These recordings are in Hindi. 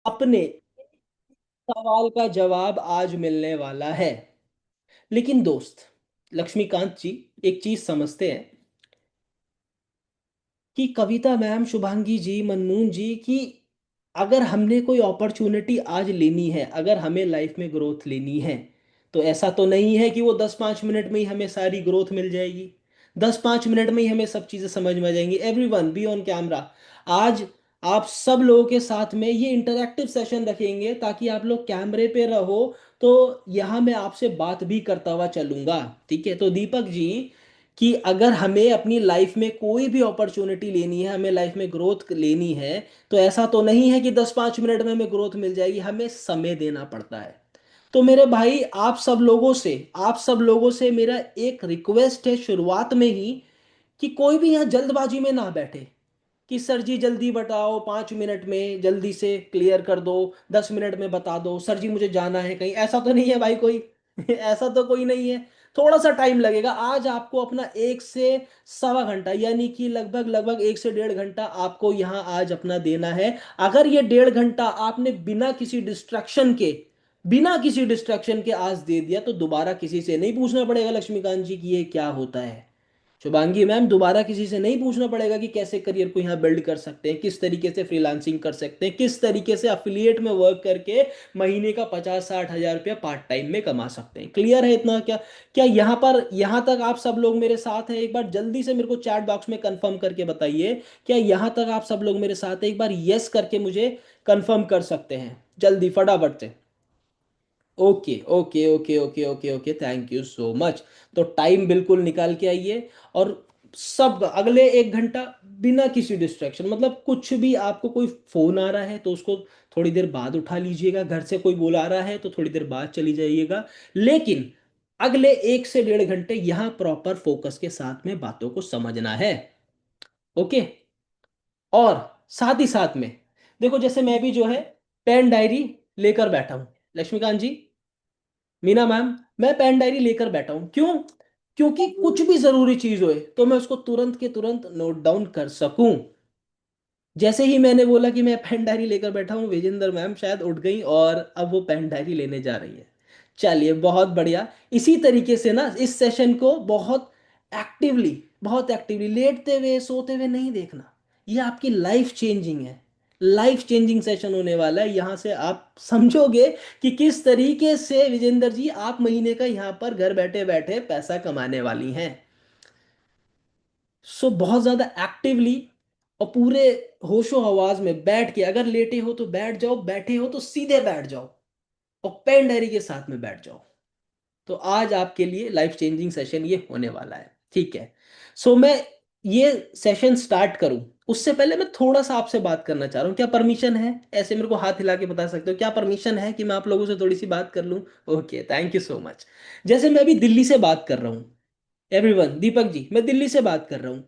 अपने सवाल का जवाब आज मिलने वाला है। लेकिन दोस्त लक्ष्मीकांत जी, एक चीज समझते हैं कि कविता मैम, शुभांगी जी, मनमोहन जी, कि अगर हमने कोई अपॉर्चुनिटी आज लेनी है, अगर हमें लाइफ में ग्रोथ लेनी है, तो ऐसा तो नहीं है कि वो 10-5 मिनट में ही हमें सारी ग्रोथ मिल जाएगी। 10-5 मिनट में ही हमें सब चीज़ें समझ में आ जाएंगी। Everyone be on camera. आज आप सब लोगों के साथ में ये इंटरैक्टिव सेशन रखेंगे ताकि आप लोग कैमरे पे रहो। तो यहाँ मैं आपसे बात भी करता हुआ चलूंगा। ठीक है, तो दीपक जी, कि अगर हमें अपनी लाइफ में कोई भी अपॉर्चुनिटी लेनी है, हमें लाइफ में ग्रोथ लेनी है, तो ऐसा तो नहीं है कि 10-5 मिनट में हमें ग्रोथ मिल जाएगी, हमें समय देना पड़ता है। तो मेरे भाई, आप सब लोगों से मेरा एक रिक्वेस्ट है शुरुआत में ही, कि कोई भी यहाँ जल्दबाजी में ना बैठे कि सर जी जल्दी बताओ, 5 मिनट में जल्दी से क्लियर कर दो, 10 मिनट में बता दो, सर जी मुझे जाना है कहीं, ऐसा तो नहीं है भाई कोई। ऐसा तो कोई नहीं है। थोड़ा सा टाइम लगेगा। आज आपको अपना 1 से 1.25 घंटा, यानी कि लगभग लगभग 1 से 1.5 घंटा आपको यहाँ आज अपना देना है। अगर ये 1.5 घंटा आपने बिना किसी डिस्ट्रक्शन के आज दे दिया, तो दोबारा किसी से नहीं पूछना पड़ेगा लक्ष्मीकांत जी कि ये क्या होता है। शुभांगी मैम, दोबारा किसी से नहीं पूछना पड़ेगा कि कैसे करियर को यहाँ बिल्ड कर सकते हैं, किस तरीके से फ्रीलांसिंग कर सकते हैं, किस तरीके से अफिलिएट में वर्क करके महीने का 50-60 हज़ार रुपया पार्ट टाइम में कमा सकते हैं। क्लियर है इतना? क्या क्या यहाँ तक आप सब लोग मेरे साथ हैं? एक बार जल्दी से मेरे को चैट बॉक्स में कंफर्म करके बताइए, क्या यहाँ तक आप सब लोग मेरे साथ हैं? एक बार यस करके मुझे कंफर्म कर सकते हैं जल्दी फटाफट से। Okay okay okay okay okay okay, thank you so much. तो टाइम बिल्कुल निकाल के आइए। और सब अगले 1 घंटा बिना किसी डिस्ट्रैक्शन, मतलब कुछ भी, आपको कोई फोन आ रहा है तो उसको थोड़ी देर बाद उठा लीजिएगा, घर से कोई बुला रहा है तो थोड़ी देर बाद चली जाइएगा। लेकिन अगले 1 से 1.5 घंटे यहाँ प्रॉपर फोकस के साथ में बातों को समझना है। ओके। और साथ ही साथ में देखो, जैसे मैं भी जो है पेन डायरी लेकर बैठा हूं। लक्ष्मीकांत जी, मीना मैम, मैं पेन डायरी लेकर बैठा हूं। क्यों? क्योंकि कुछ भी जरूरी चीज होए तो मैं उसको तुरंत के तुरंत नोट डाउन कर सकूं। जैसे ही मैंने बोला कि मैं पेन डायरी लेकर बैठा हूँ, विजेंद्र मैम शायद उठ गई और अब वो पेन डायरी लेने जा रही है। चलिए, बहुत बढ़िया। इसी तरीके से ना इस सेशन को बहुत एक्टिवली लेटते हुए सोते हुए नहीं देखना। ये आपकी लाइफ चेंजिंग है। लाइफ चेंजिंग सेशन होने वाला है। यहाँ से आप समझोगे कि किस तरीके से विजेंद्र जी आप महीने का यहाँ पर घर बैठे बैठे पैसा कमाने वाली हैं। सो बहुत ज्यादा एक्टिवली और पूरे होशो हवास में बैठ के, अगर लेटे हो तो बैठ जाओ, बैठे हो तो सीधे बैठ जाओ और पेन डायरी के साथ में बैठ जाओ। तो आज आपके लिए लाइफ चेंजिंग सेशन ये होने वाला है। ठीक है। सो मैं ये सेशन स्टार्ट करूं उससे पहले मैं थोड़ा सा आपसे बात करना चाह रहा हूं। क्या परमिशन है? ऐसे मेरे को हाथ हिला के बता सकते हो, क्या परमिशन है कि मैं आप लोगों से थोड़ी सी बात कर लूं? Okay, thank you so much. जैसे मैं अभी दिल्ली से बात कर रहा हूं। एवरीवन, दीपक जी, मैं दिल्ली से बात कर रहा हूं।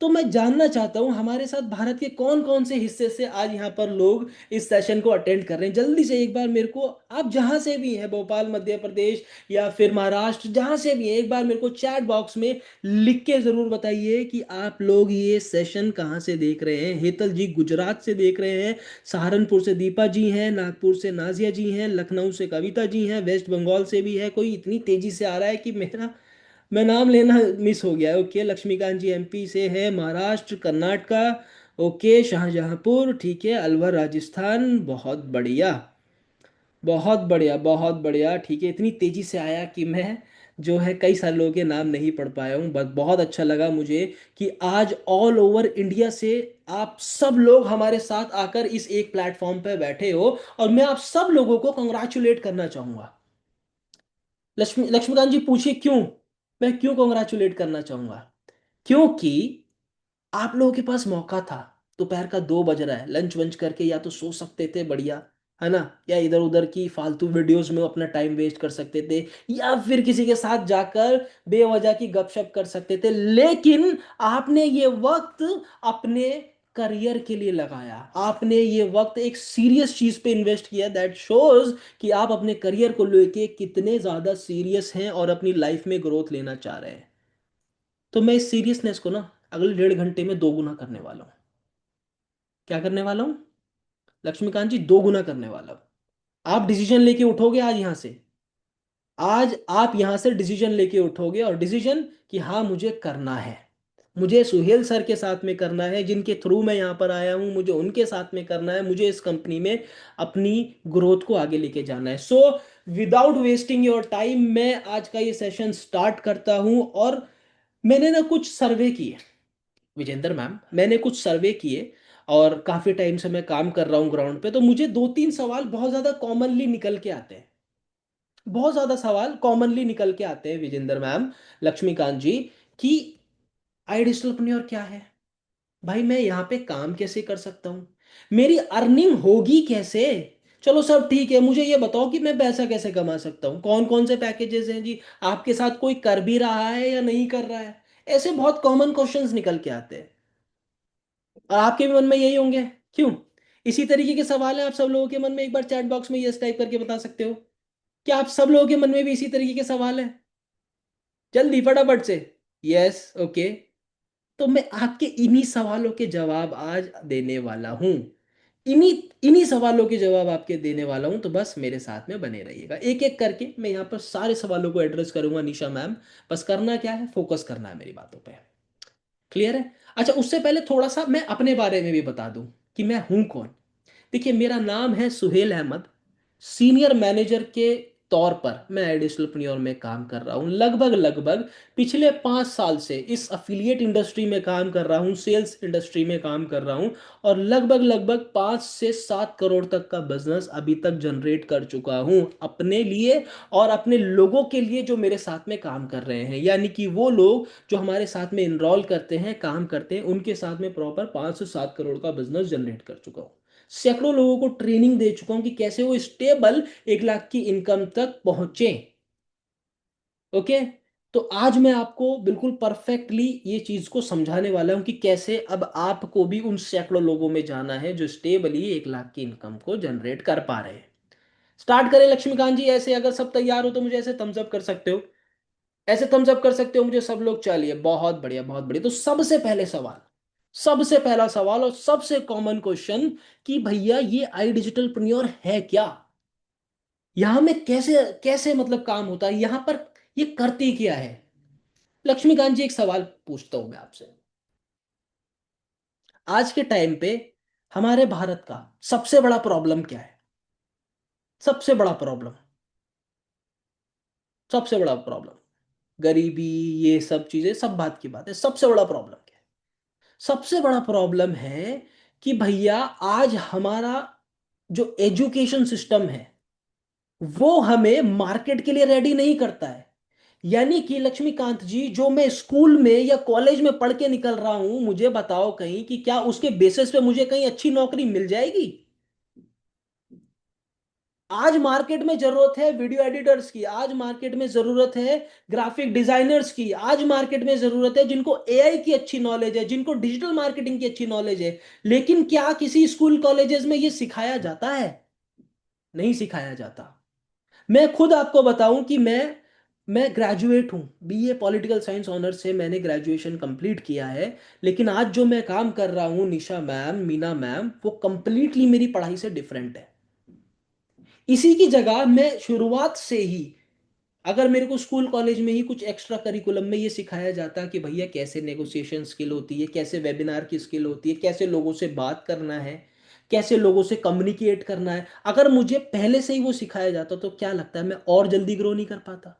तो मैं जानना चाहता हूं हमारे साथ भारत के कौन कौन से हिस्से से आज यहाँ पर लोग इस सेशन को अटेंड कर रहे हैं। जल्दी से एक बार मेरे को, आप जहां से भी हैं, भोपाल, मध्य प्रदेश या फिर महाराष्ट्र, जहां से भी हैं, एक बार मेरे को चैट बॉक्स में लिख के जरूर बताइए कि आप लोग ये सेशन कहाँ से देख रहे हैं। हेतल जी गुजरात से देख रहे हैं, सहारनपुर से दीपा जी हैं, नागपुर से नाजिया जी हैं, लखनऊ से कविता जी हैं, वेस्ट बंगाल से भी है कोई। इतनी तेजी से आ रहा है कि मेरा मैं नाम लेना मिस हो गया है। ओके, लक्ष्मीकांत जी एमपी से है, महाराष्ट्र, कर्नाटका, ओके, शाहजहांपुर, ठीक है, अलवर राजस्थान, बहुत बढ़िया, बहुत बढ़िया, बहुत बढ़िया। ठीक है, इतनी तेजी से आया कि मैं जो है कई सारे लोगों के नाम नहीं पढ़ पाया हूँ, बट बहुत अच्छा लगा मुझे कि आज ऑल ओवर इंडिया से आप सब लोग हमारे साथ आकर इस एक प्लेटफॉर्म पर बैठे हो। और मैं आप सब लोगों को कंग्रेचुलेट करना चाहूंगा। लक्ष्मीकांत जी पूछिए क्यों? मैं क्यों कॉन्ग्रेचुलेट करना चाहूंगा? क्योंकि आप लोगों के पास मौका था। दोपहर का 2 बज रहा है, लंच वंच करके या तो सो सकते थे बढ़िया, है ना, या इधर उधर की फालतू वीडियोस में अपना टाइम वेस्ट कर सकते थे, या फिर किसी के साथ जाकर बेवजह की गपशप कर सकते थे। लेकिन आपने ये वक्त अपने करियर के लिए लगाया। आपने ये वक्त एक सीरियस चीज पे इन्वेस्ट किया। दैट शोज कि आप अपने करियर को लेके कितने ज्यादा सीरियस हैं और अपनी लाइफ में ग्रोथ लेना चाह रहे हैं। तो मैं इस सीरियसनेस को ना अगले 1.5 घंटे में दोगुना करने वाला हूँ। क्या करने वाला हूँ? लक्ष्मीकांत जी, 2 गुना करने वाला हूं। आप डिसीजन लेके उठोगे आज यहां से। आज आप यहां से डिसीजन लेके उठोगे, और डिसीजन कि हाँ मुझे करना है, मुझे सुहेल सर के साथ में करना है, जिनके थ्रू मैं यहाँ पर आया हूँ, मुझे उनके साथ में करना है, मुझे इस कंपनी में अपनी ग्रोथ को आगे लेके जाना है। So without wasting your time मैं आज का ये सेशन स्टार्ट करता हूँ। और मैंने ना कुछ सर्वे किए विजेंद्र मैम, मैंने कुछ सर्वे किए, और काफी टाइम से मैं काम कर रहा हूँ ग्राउंड पे, तो मुझे 2-3 सवाल बहुत ज्यादा कॉमनली निकल के आते हैं। बहुत ज्यादा सवाल कॉमनली निकल के आते हैं विजेंद्र मैम, लक्ष्मीकांत जी, कि आइडियलप्रेन्योर क्या है, भाई मैं यहाँ पे काम कैसे कर सकता हूँ, मेरी अर्निंग होगी कैसे। चलो सब ठीक है, मुझे ये बताओ कि मैं पैसा कैसे कमा सकता हूँ, कौन कौन से पैकेजेस हैं जी, आपके साथ कोई कर भी रहा है या नहीं कर रहा है। ऐसे बहुत कॉमन क्वेश्चंस निकल के आते हैं, और आपके भी मन में यही होंगे। क्यों? इसी तरीके के सवाल है आप सब लोगों के मन में, एक बार चैट बॉक्स में यस टाइप करके बता सकते हो। क्या आप सब लोगों के मन में भी इसी तरीके के सवाल है? जल्दी फटाफट से। Yes, okay. तो मैं आपके इन्हीं सवालों के जवाब आज देने वाला हूं। इन्हीं इन्हीं सवालों के जवाब आपके देने वाला हूं, तो बस मेरे साथ में बने रहिएगा। एक एक करके मैं यहाँ पर सारे सवालों को एड्रेस करूंगा निशा मैम। बस करना क्या है, फोकस करना है मेरी बातों पे। क्लियर है? अच्छा, उससे पहले थोड़ा सा मैं अपने बारे में भी बता दूं कि मैं हूं कौन। देखिए, मेरा नाम है सुहेल अहमद। सीनियर मैनेजर के तौर पर मैं एडिसलप्रियोर में काम कर रहा हूँ। लगभग लगभग पिछले 5 साल से इस अफिलिएट इंडस्ट्री में काम कर रहा हूँ, सेल्स इंडस्ट्री में काम कर रहा हूँ। और लगभग लगभग 5 से 7 करोड़ तक का बिजनेस अभी तक जनरेट कर चुका हूँ अपने लिए और अपने लोगों के लिए जो मेरे साथ में काम कर रहे हैं। यानी कि वो लोग जो हमारे साथ में इनरोल करते हैं, काम करते हैं, उनके साथ में प्रॉपर 5 से 7 करोड़ का बिजनेस जनरेट कर चुका हूँ। सैकड़ों लोगों को ट्रेनिंग दे चुका हूं कि कैसे वो स्टेबल 1 लाख की इनकम तक पहुंचे। ओके। तो आज मैं आपको बिल्कुल परफेक्टली ये चीज को समझाने वाला हूं कि कैसे अब आपको भी उन सैकड़ों लोगों में जाना है जो स्टेबली 1 लाख की इनकम को जनरेट कर पा रहे हैं। स्टार्ट करें लक्ष्मीकांत जी। ऐसे अगर सब तैयार हो तो मुझे ऐसे थम्स अप कर सकते हो। ऐसे थम्स अप कर सकते हो मुझे सब लोग। चलिए, बहुत बढ़िया बहुत बढ़िया। तो सबसे पहले सवाल, सबसे पहला सवाल और सबसे कॉमन क्वेश्चन, कि भैया ये आई डिजिटल प्रेन्योर है क्या, यहां में कैसे कैसे मतलब काम होता है, यहां पर ये करते क्या है। लक्ष्मीकांत जी, एक सवाल पूछता हूं मैं आपसे। आज के टाइम पे हमारे भारत का सबसे बड़ा प्रॉब्लम क्या है? सबसे बड़ा प्रॉब्लम, सबसे बड़ा प्रॉब्लम, गरीबी, ये सब चीजें सब बात की बात है। सबसे बड़ा प्रॉब्लम क्या है? सबसे बड़ा प्रॉब्लम है कि भैया आज हमारा जो एजुकेशन सिस्टम है वो हमें मार्केट के लिए रेडी नहीं करता है। यानी कि लक्ष्मीकांत जी, जो मैं स्कूल में या कॉलेज में पढ़ के निकल रहा हूं, मुझे बताओ कहीं कि क्या उसके बेसिस पे मुझे कहीं अच्छी नौकरी मिल जाएगी? आज मार्केट में जरूरत है वीडियो एडिटर्स की, आज मार्केट में जरूरत है ग्राफिक डिजाइनर्स की, आज मार्केट में जरूरत है जिनको एआई की अच्छी नॉलेज है, जिनको डिजिटल मार्केटिंग की अच्छी नॉलेज है। लेकिन क्या किसी स्कूल कॉलेजेस में ये सिखाया जाता है? नहीं सिखाया जाता। मैं खुद आपको बताऊं कि मैं ग्रेजुएट हूं, बीए पॉलिटिकल साइंस ऑनर्स से मैंने ग्रेजुएशन कंप्लीट किया है। लेकिन आज जो मैं काम कर रहा हूं निशा मैम, मीना मैम, वो कंप्लीटली मेरी पढ़ाई से डिफरेंट है। इसी की जगह मैं शुरुआत से ही, अगर मेरे को स्कूल कॉलेज में ही कुछ एक्स्ट्रा करिकुलम में ये सिखाया जाता कि भैया कैसे नेगोशिएशन स्किल होती है, कैसे वेबिनार की स्किल होती है, कैसे लोगों से बात करना है, कैसे लोगों से कम्युनिकेट करना है, अगर मुझे पहले से ही वो सिखाया जाता तो क्या लगता है मैं और जल्दी ग्रो नहीं कर पाता?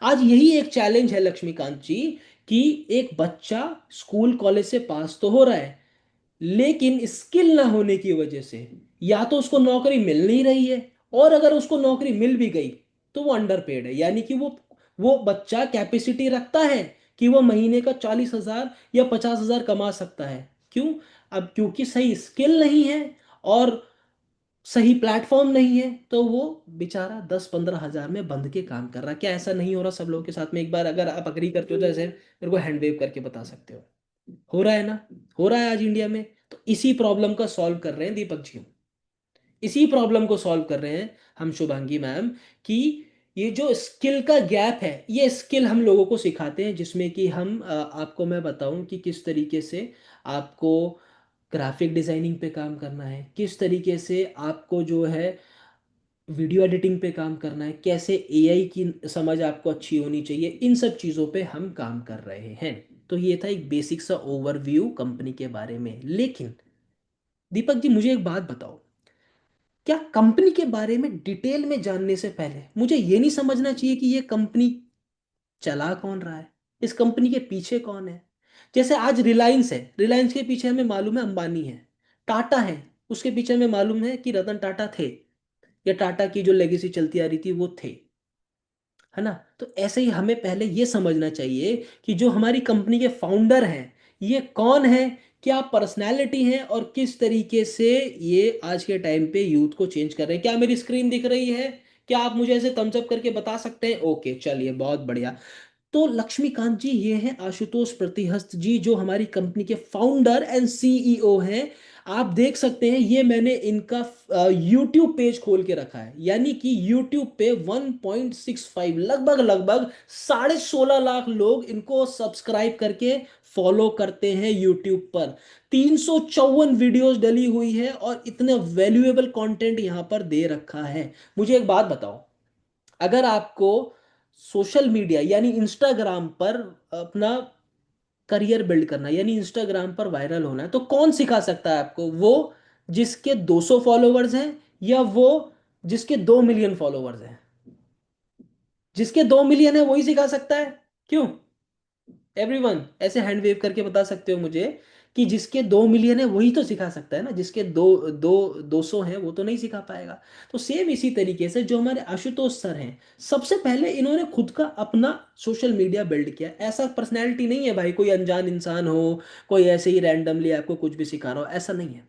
आज यही एक चैलेंज है लक्ष्मीकांत जी, कि एक बच्चा स्कूल कॉलेज से पास तो हो रहा है, लेकिन स्किल ना होने की वजह से या तो उसको नौकरी मिल नहीं रही है, और अगर उसको नौकरी मिल भी गई तो वो अंडरपेड है। यानी कि वो बच्चा कैपेसिटी रखता है कि वो महीने का 40,000 या 50,000 कमा सकता है। क्यों? अब क्योंकि सही स्किल नहीं है और सही प्लेटफॉर्म नहीं है, तो वो बेचारा 10-15 हजार में बंध के काम कर रहा है। क्या ऐसा नहीं हो रहा सब लोगों के साथ में? एक बार अगर आप अग्री करते हो तो ऐसे मेरे को हैंड वेव करके बता सकते हो रहा है ना? हो रहा है आज इंडिया में। तो इसी प्रॉब्लम का सॉल्व कर रहे हैं दीपक जी हम। इसी प्रॉब्लम को सॉल्व कर रहे हैं हम, शुभांगी मैम, कि ये जो स्किल का गैप है, ये स्किल हम लोगों को सिखाते हैं, जिसमें कि हम आपको मैं बताऊं कि किस तरीके से आपको ग्राफिक डिजाइनिंग पे काम करना है, किस तरीके से आपको जो है वीडियो एडिटिंग पे काम करना है, कैसे एआई की समझ आपको अच्छी होनी चाहिए, इन सब चीज़ों पे हम काम कर रहे हैं। तो ये था एक बेसिक सा ओवरव्यू कंपनी के बारे में। लेकिन दीपक जी, मुझे एक बात बताओ, क्या कंपनी के बारे में डिटेल में जानने से पहले मुझे ये नहीं समझना चाहिए कि ये कंपनी चला कौन रहा है, इस कंपनी के पीछे कौन है? जैसे आज रिलायंस है, रिलायंस के पीछे हमें मालूम है अंबानी है। टाटा है, उसके पीछे हमें मालूम है कि रतन टाटा थे, या टाटा की जो लेगेसी चलती आ रही थी वो थे, है ना? तो ऐसे ही हमें पहले ये समझना चाहिए कि जो हमारी कंपनी के फाउंडर हैं ये कौन है, क्या पर्सनैलिटी है, और किस तरीके से ये आज के टाइम पे यूथ को चेंज कर रहे हैं। क्या मेरी स्क्रीन दिख रही है? क्या आप मुझे ऐसे थम्स अप करके बता सकते हैं? ओके, चलिए, बहुत बढ़िया। तो लक्ष्मीकांत जी, ये हैं आशुतोष प्रतिहस्त जी, जो हमारी कंपनी के फाउंडर एंड सीईओ हैं। आप देख सकते हैं, ये मैंने इनका यूट्यूब पेज खोल के रखा है, यानी कि यूट्यूब पे 1.65 लगभग लगभग 16.5 लाख लोग इनको सब्सक्राइब करके फॉलो करते हैं यूट्यूब पर। 354 वीडियोस डली हुई है और इतने वैल्यूएबल कंटेंट यहां पर दे रखा है। मुझे एक बात बताओ, अगर आपको सोशल मीडिया यानी इंस्टाग्राम पर अपना करियर बिल्ड करना है, यानी इंस्टाग्राम पर वायरल होना है, तो कौन सिखा सकता है आपको? वो जिसके 200 फॉलोवर्स हैं, या वो जिसके 2 मिलियन फॉलोवर्स हैं? जिसके 2 मिलियन है वही सिखा सकता है। क्यों? एवरीवन ऐसे हैंड वेव करके बता सकते हो मुझे कि जिसके 2 मिलियन है वही तो सिखा सकता है ना, जिसके दो दो 200 है वो तो नहीं सिखा पाएगा। तो सेम इसी तरीके से जो हमारे आशुतोष सर हैं, सबसे पहले इन्होंने खुद का अपना सोशल मीडिया बिल्ड किया। ऐसा पर्सनैलिटी नहीं है भाई, कोई अनजान इंसान हो, कोई ऐसे ही रैंडमली आपको कुछ भी सिखा रहा हो, ऐसा नहीं है।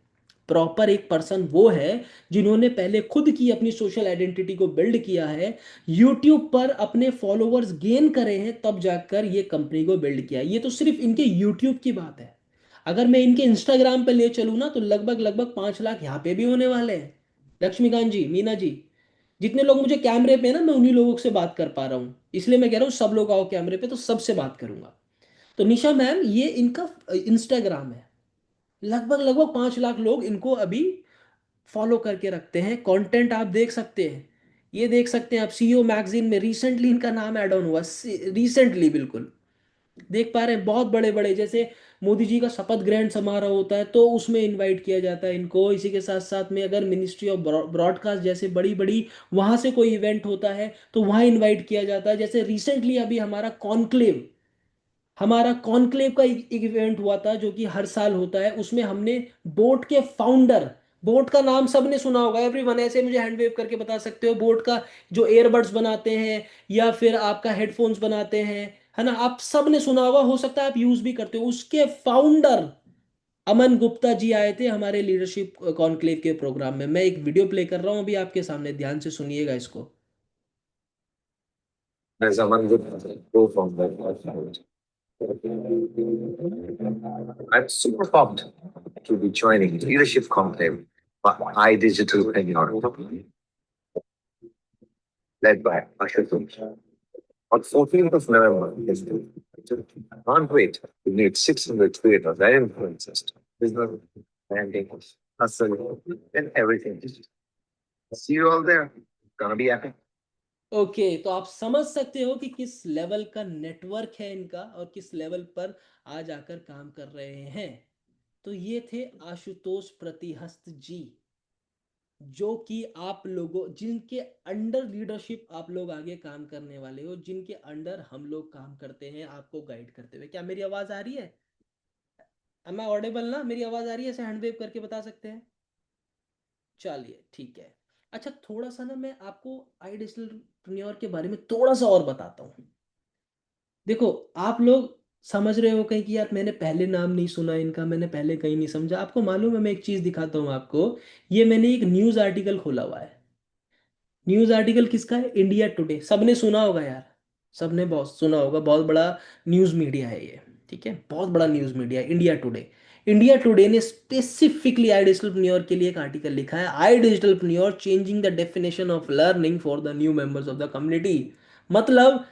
प्रॉपर एक पर्सन वो है जिन्होंने पहले खुद की अपनी सोशल आइडेंटिटी को बिल्ड किया है, यूट्यूब पर अपने फॉलोअर्स गेन करे हैं, तब जाकर ये कंपनी को बिल्ड किया है। ये तो सिर्फ इनके यूट्यूब की बात है। अगर मैं इनके इंस्टाग्राम पे ले चलूँ ना, तो लगभग लगभग 5 लाख यहाँ पे भी होने वाले हैं। लक्ष्मीकांत जी, मीना जी, जितने लोग मुझे कैमरे पे ना, मैं उन्हीं लोगों से बात कर पा रहा हूँ, इसलिए मैं कह रहा हूँ सब लोग आओ कैमरे पे तो सबसे बात करूंगा। तो निशा मैम, ये इनका इंस्टाग्राम है। लगभग लगभग 5 लाख लोग इनको अभी फॉलो करके रखते हैं। कंटेंट आप देख सकते हैं, ये देख सकते हैं आप, सीईओ मैगजीन में रिसेंटली इनका नाम ऐड ऑन हुआ, रिसेंटली बिल्कुल देख पा रहे हैं। बहुत बड़े बड़े, जैसे मोदी जी का शपथ ग्रहण समारोह होता है तो उसमें इनवाइट किया जाता है इनको। इसी के साथ साथ में अगर मिनिस्ट्री ऑफ ब्रॉडकास्ट जैसे बड़ी बड़ी वहां से कोई इवेंट होता है तो वहां इनवाइट किया जाता है। जैसे रिसेंटली अभी हमारा कॉन्क्लेव का एक इवेंट हुआ था जो कि हर साल होता है, उसमें हमने बोट के फाउंडर, बोट का नाम सबने सुना होगा, एवरीवन ऐसे मुझे हैंड वेव करके बता सकते हो, बोट का जो एयरबड्स बनाते हैं या फिर आपका हेडफोन्स बनाते हैं, है ना, आप सब ने सुना होगा, हो सकता है आप यूज भी करते हो। उसके फाउंडर अमन गुप्ता जी आए थे हमारे लीडरशिप कॉन्क्लेव के प्रोग्राम में। मैं एक वीडियो प्ले कर रहा हूं अभी आपके सामने, ध्यान से सुनिएगा इसको। There's a one good go from that. I'm super pumped to be joining Leadership Conclave by iDigital Preneur, led by Ashutosh. On 14th of November, can't wait to meet 600 creators and influencers, business, branding, hustle, and everything. See you all there. Gonna be epic. Okay, तो आप समझ सकते हो कि किस लेवल का नेटवर्क है इनका और किस लेवल पर आज आकर काम कर रहे हैं। तो ये थे आशुतोष प्रतिहस्त जी, जो कि आप लोगों जिनके अंडर लीडरशिप आप लोग आगे काम करने वाले हो, जिनके अंडर हम लोग काम करते हैं आपको गाइड करते हुए। क्या मेरी आवाज आ रही है? एम आई ऑडिबल ना? मेरी आवाज आ रही है? ऐसे हैंड वेव करके बता सकते हैं? चलिए, ठीक है। अच्छा, थोड़ा सा ना मैं आपको आई डिजिटल के बारे में थोड़ा सा और बताता हूँ। देखो, आप लोग समझ रहे हो कहीं कि यार मैंने पहले नाम नहीं सुना इनका, मैंने पहले कहीं नहीं समझा। आपको मालूम है, मैं एक चीज दिखाता हूँ आपको। ये मैंने एक न्यूज आर्टिकल खोला हुआ है। न्यूज आर्टिकल किसका है? इंडिया टुडे, सबने सुना होगा यार, सबने बहुत सुना होगा, बहुत बड़ा न्यूज मीडिया है ये। ठीक है, बहुत बड़ा न्यूज मीडिया है इंडिया टुडे। इंडिया टुडे ने स्पेसिफिकली आई डिजिटल के लिए एक आर्टिकल लिखा है, I digital changing the definition of learning for the new members of the community. मतलब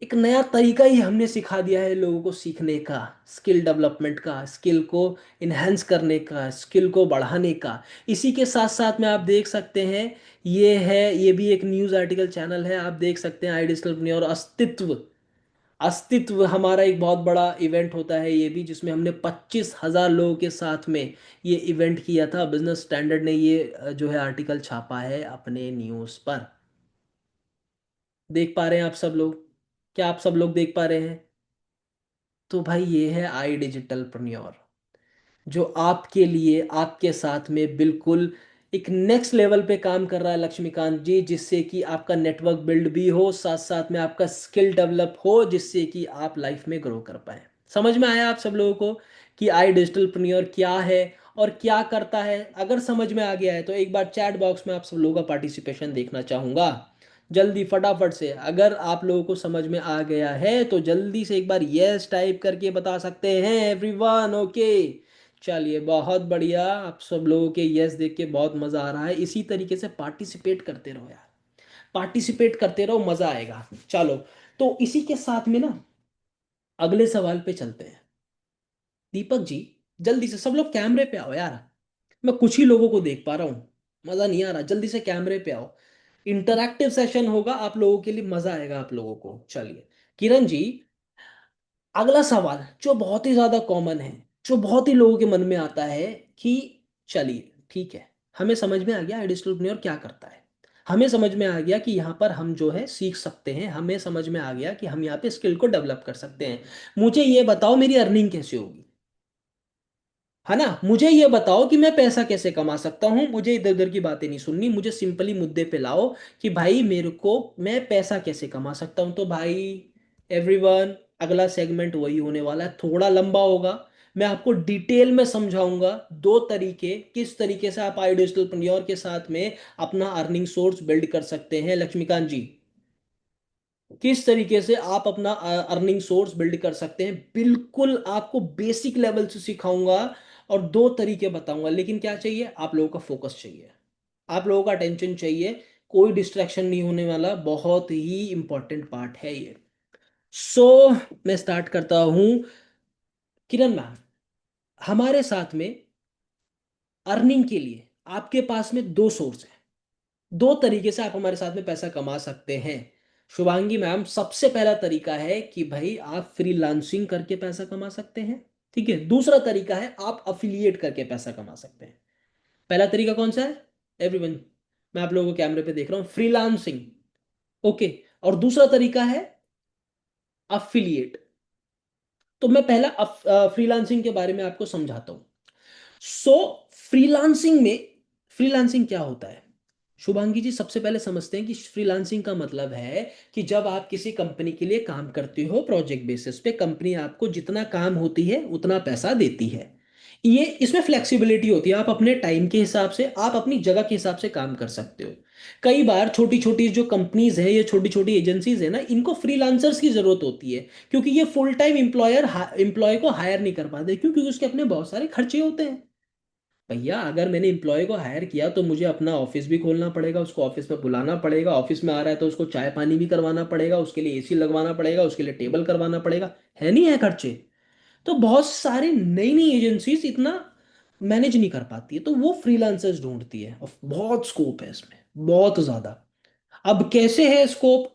एक नया तरीका ही हमने सिखा दिया है लोगों को सीखने का, स्किल डेवलपमेंट का, स्किल को इन्हेंस करने का, स्किल को बढ़ाने का। इसी के साथ साथ में आप देख सकते हैं, ये भी एक न्यूज़ आर्टिकल चैनल है, आप देख सकते हैं आई डिजिटल और अस्तित्व। अस्तित्व हमारा एक बहुत बड़ा इवेंट होता है ये भी, जिसमें हमने 25,000 लोगों के साथ में ये इवेंट किया था। बिजनेस स्टैंडर्ड ने ये जो है आर्टिकल छापा है अपने न्यूज़ पर। देख पा रहे हैं आप सब लोग? क्या आप सब लोग देख पा रहे हैं? तो भाई ये है आई डिजिटल प्रन्योर, जो आपके लिए आपके साथ में बिल्कुल एक नेक्स्ट लेवल पे काम कर रहा है लक्ष्मीकांत जी, जिससे कि आपका नेटवर्क बिल्ड भी हो, साथ साथ में आपका स्किल डेवलप हो, जिससे कि आप लाइफ में ग्रो कर पाए। समझ में आया आप सब लोगों को कि आई डिजिटल प्रन्योर क्या है और क्या करता है? अगर समझ में आ गया है तो एक बार चैट बॉक्स में आप सब लोगों का पार्टिसिपेशन देखना चाहूंगा। जल्दी फटाफट से, अगर आप लोगों को समझ में आ गया है तो जल्दी से एक बार यस टाइप करके बता सकते हैं एवरीवन। ओके, चलिए बहुत बढ़िया, आप सब लोगों के यस देख के बहुत मज़ा आ रहा है। इसी तरीके से पार्टिसिपेट करते रहो यार, पार्टिसिपेट करते रहो, मज़ा आएगा। चलो, तो इसी के साथ में ना अगले सवाल पे चलते हैं। दीपक जी, जल्दी से सब लोग कैमरे पे आओ यार, मैं कुछ ही लोगों को देख पा रहा हूँ, मज़ा नहीं आ रहा। जल्दी से कैमरे पे आओ, इंटरैक्टिव सेशन होगा आप लोगों के लिए, मज़ा आएगा आप लोगों को। चलिए किरण जी, अगला सवाल जो बहुत ही ज्यादा कॉमन है, जो बहुत ही लोगों के मन में आता है कि चलिए ठीक है, हमें समझ में आ गया एडिस्ट्रोप्रेन्योर क्या करता है, हमें समझ में आ गया कि यहाँ पर हम जो है सीख सकते हैं, हमें समझ में आ गया कि हम यहाँ पे स्किल को डेवलप कर सकते हैं। मुझे ये बताओ मेरी अर्निंग कैसे होगी, है ना? मुझे ये बताओ कि मैं पैसा कैसे कमा सकता हूँ। मुझे इधर उधर की बातें नहीं सुननी, मुझे सिंपली मुद्दे पे लाओ कि भाई मेरे को, मैं पैसा कैसे कमा सकता हूँ। तो भाई एवरीवन, अगला सेगमेंट वही होने वाला है, थोड़ा लंबा होगा। मैं आपको डिटेल में समझाऊंगा दो तरीके, किस तरीके से आप आई डिजिटल के साथ में अपना अर्निंग सोर्स बिल्ड कर सकते हैं लक्ष्मीकांत जी। किस तरीके से आप अपना अर्निंग सोर्स बिल्ड कर सकते हैं, बिल्कुल आपको बेसिक लेवल से सिखाऊंगा। और दो तरीके बताऊंगा, लेकिन क्या चाहिए? आप लोगों का फोकस चाहिए, आप लोगों का अटेंशन चाहिए। कोई डिस्ट्रैक्शन नहीं होने वाला, बहुत ही इंपॉर्टेंट पार्ट है ये। सो मैं स्टार्ट करता हूं। किरण मैम, हमारे साथ में अर्निंग के लिए आपके पास में दो सोर्स है, दो तरीके से आप हमारे साथ में पैसा कमा सकते हैं। शुभांगी मैम, सबसे पहला तरीका है कि भाई आप फ्रीलांसिंग करके पैसा कमा सकते हैं, ठीक है। दूसरा तरीका है आप अफिलिएट करके पैसा कमा सकते हैं। पहला तरीका कौन सा है एवरीवन? मैं आप लोगों को कैमरे पे देख रहा हूँ, फ्रीलांसिंग, ओके। और दूसरा तरीका है अफिलिएट। तो मैं पहला फ्रीलांसिंग के बारे में आपको समझाता हूँ। सो फ्रीलांसिंग में, फ्रीलांसिंग क्या होता है शुभांगी जी? सबसे पहले समझते हैं कि फ्रीलांसिंग का मतलब है कि जब आप किसी कंपनी के लिए काम करते हो प्रोजेक्ट बेसिस पे, कंपनी आपको जितना काम होती है उतना पैसा देती है। ये इसमें फ्लेक्सिबिलिटी होती है, आप अपने टाइम के हिसाब से, आप अपनी जगह के हिसाब से काम कर सकते हो। कई बार छोटी छोटी जो कंपनीज है, ये छोटी छोटी एजेंसीज है ना, इनको फ्रीलांसर्स की जरूरत होती है, क्योंकि ये फुल टाइम एम्प्लॉय को हायर नहीं कर पाते। क्यों? क्योंकि उसके अपने बहुत सारे खर्चे होते हैं। भैया अगर मैंने एम्प्लॉय को हायर किया तो मुझे अपना ऑफिस भी खोलना पड़ेगा, उसको ऑफिस में बुलाना पड़ेगा, ऑफिस में आ रहा है तो उसको चाय पानी भी करवाना पड़ेगा, उसके लिए एसी लगवाना पड़ेगा, उसके लिए टेबल करवाना पड़ेगा, है नहीं है खर्चे? तो बहुत सारी नई नई एजेंसीज इतना मैनेज नहीं कर पाती है, तो वो फ्रीलांसर्स ढूंढती है, और बहुत स्कोप है इसमें, बहुत ज्यादा। अब कैसे है स्कोप,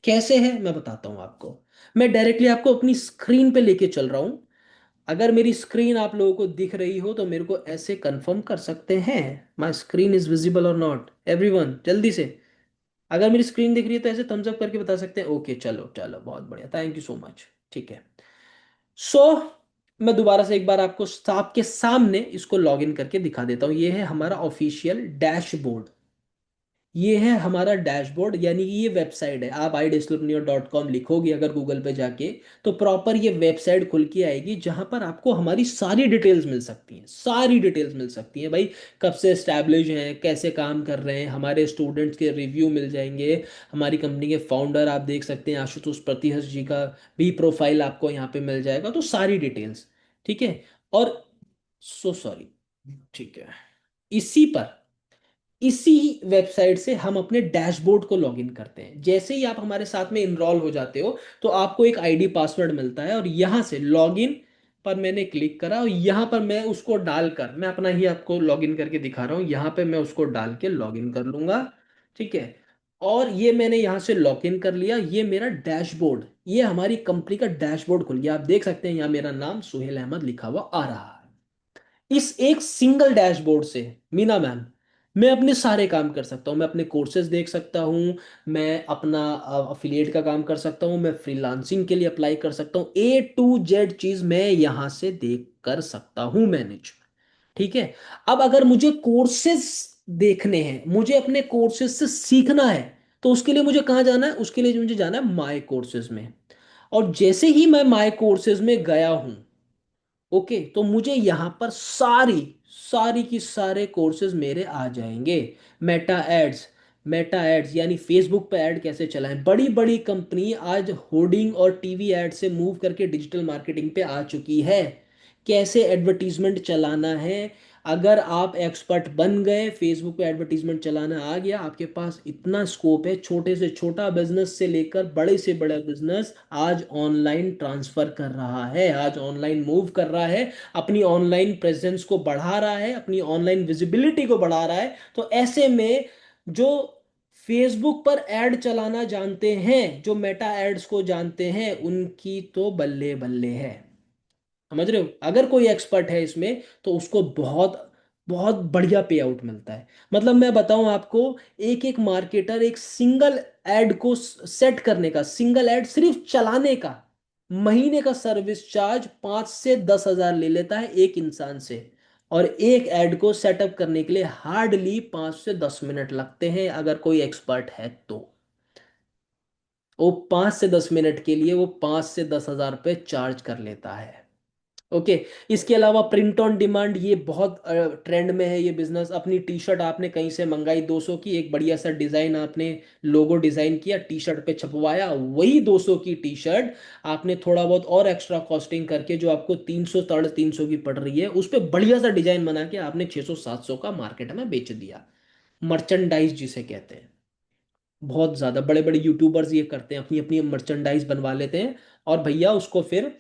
कैसे है मैं बताता हूँ आपको। मैं डायरेक्टली आपको अपनी स्क्रीन पे लेके चल रहा हूँ। अगर मेरी स्क्रीन आप लोगों को दिख रही हो तो मेरे को ऐसे कंफर्म कर सकते हैं, माई स्क्रीन इज विजिबल और नॉट एवरीवन, जल्दी से। अगर मेरी स्क्रीन दिख रही है तो ऐसे थम्स अप करके बता सकते हैं। ओके, चलो चलो, बहुत बढ़िया, थैंक यू सो मच, ठीक है। सो मैं दोबारा से एक बार आपको आपके सामने इसको लॉग इन करके दिखा देता हूँ। ये है हमारा ऑफिशियल डैशबोर्ड, ये है हमारा डैशबोर्ड, यानी कि ये वेबसाइट है। आप iDisciplinary.com लिखोगे अगर गूगल पे जाके, तो प्रॉपर ये वेबसाइट खुल के आएगी, जहां पर आपको हमारी सारी डिटेल्स मिल सकती हैं, सारी डिटेल्स मिल सकती हैं भाई। कब से एस्टैब्लिश हैं, कैसे काम कर रहे हैं, हमारे स्टूडेंट्स के रिव्यू मिल जाएंगे, हमारी कंपनी के फाउंडर आप देख सकते हैं आशुतोष प्रतिहस जी का भी प्रोफाइल आपको यहाँ पे मिल जाएगा, तो सारी डिटेल्स, ठीक है। और सो सॉरी, ठीक है, इसी पर, इसी वेबसाइट से हम अपने डैशबोर्ड को लॉगिन करते हैं। जैसे ही आप हमारे साथ में इनरोल हो जाते हो तो आपको एक आईडी पासवर्ड मिलता है, और यहाँ से लॉगिन पर मैंने क्लिक करा, और यहाँ पर मैं उसको डालकर, मैं अपना ही आपको लॉगिन करके दिखा रहा हूँ, यहाँ पे मैं उसको डाल के लॉगिन कर लूंगा। ठीक है। और ये मैंने यहाँ से लॉगिन कर लिया, ये मेरा डैशबोर्ड, ये हमारी कंपनी का डैशबोर्ड खुल गया। आप देख सकते हैं यहाँ मेरा नाम सुहेल अहमद लिखा हुआ आ रहा है। इस एक सिंगल डैशबोर्ड से मीना मैम, मैं अपने सारे काम कर सकता हूँ। मैं अपने कोर्सेज देख सकता हूँ, मैं अपना अफिलिएट का काम कर सकता हूँ, मैं फ्रीलांसिंग के लिए अप्लाई कर सकता हूँ, A to Z चीज मैं यहाँ से देख कर सकता हूँ मैनेज। ठीक है। अब अगर मुझे कोर्सेज देखने हैं, मुझे अपने कोर्सेज से सीखना है, तो उसके लिए मुझे कहाँ जाना है? उसके लिए मुझे जाना है माई कोर्सेज में। और जैसे ही मैं माई कोर्सेज में गया हूँ, ओके, तो मुझे यहाँ पर सारी सारी की सारे कोर्सेज मेरे आ जाएंगे। मेटा एड्स, मेटा एड्स यानी फेसबुक पे ऐड कैसे चलाएं। बड़ी बड़ी कंपनी आज होर्डिंग और टीवी एड से मूव करके डिजिटल मार्केटिंग पे आ चुकी है। कैसे एडवर्टीजमेंट चलाना है, अगर आप एक्सपर्ट बन गए, फेसबुक पे एडवर्टीजमेंट चलाना आ गया, आपके पास इतना स्कोप है। छोटे से छोटा बिजनेस से लेकर बड़े से बड़ा बिजनेस आज ऑनलाइन ट्रांसफर कर रहा है, आज ऑनलाइन मूव कर रहा है, अपनी ऑनलाइन प्रेजेंस को बढ़ा रहा है, अपनी ऑनलाइन विजिबिलिटी को बढ़ा रहा है। तो ऐसे में जो फेसबुक पर एड चलाना जानते हैं, जो मेटा एड्स को जानते हैं, उनकी तो बल्ले बल्ले है। समझ रहे हो? अगर कोई एक्सपर्ट है इसमें तो उसको बहुत बहुत बढ़िया पे आउट मिलता है। मतलब मैं बताऊं आपको, एक एक मार्केटर एक सिंगल एड को सेट करने का, सिंगल एड सिर्फ चलाने का, महीने का सर्विस चार्ज 5 से 10 हजार ले लेता है एक इंसान से। और एक एड को सेटअप करने के लिए हार्डली 5 से 10 मिनट लगते हैं, अगर कोई एक्सपर्ट है तो। वो 5 से 10 मिनट के लिए वो 5 से 10 हजार रुपये चार्ज कर लेता है। ओके। इसके अलावा प्रिंट ऑन डिमांड, ये बहुत ट्रेंड में है ये बिजनेस। अपनी टी शर्ट आपने कहीं से मंगाई 200 की, एक बढ़िया सा डिजाइन आपने लोगो डिजाइन किया, टी शर्ट पे छपवाया, वही 200 की टी शर्ट आपने थोड़ा बहुत और एक्स्ट्रा कॉस्टिंग करके, जो आपको 300 350 की पड़ रही है, उस पे बढ़िया सा डिजाइन बना के आपने 600 700 का मार्केट में बेच दिया। मर्चेंडाइज जिसे कहते हैं। बहुत ज्यादा बड़े बड़े यूट्यूबर्स ये करते हैं, अपनी अपनी मर्चेंडाइज बनवा लेते हैं, और भैया उसको फिर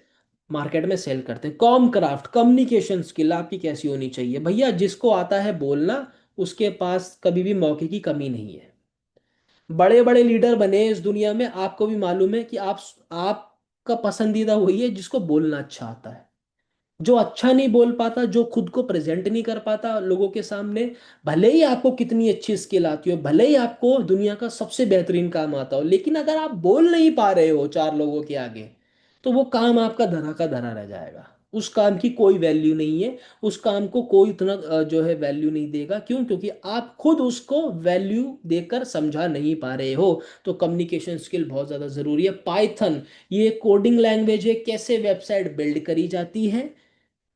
मार्केट में सेल करते हैं। कॉम क्राफ्ट, कम्युनिकेशन स्किल आपकी कैसी होनी चाहिए भैया? जिसको आता है बोलना, उसके पास कभी भी मौके की कमी नहीं है। बड़े बड़े लीडर बने इस दुनिया में, आपको भी मालूम है कि आपका पसंदीदा वही है जिसको बोलना अच्छा आता है। जो अच्छा नहीं बोल पाता, जो खुद को प्रेजेंट नहीं कर पाता लोगों के सामने, भले ही आपको कितनी अच्छी स्किल आती हो, भले ही आपको दुनिया का सबसे बेहतरीन काम आता हो, लेकिन अगर आप बोल नहीं पा रहे हो चार लोगों के आगे, तो वो काम आपका धरा का धरा रह जाएगा। उस काम की कोई वैल्यू नहीं है। उस काम को कोई इतना जो है वैल्यू नहीं देगा। क्यों? क्योंकि आप खुद उसको वैल्यू देकर समझा नहीं पा रहे हो। तो कम्युनिकेशन स्किल बहुत ज़्यादा ज़रूरी है। पाइथन, ये कोडिंग लैंग्वेज है, कैसे वेबसाइट बिल्ड करी जाती है,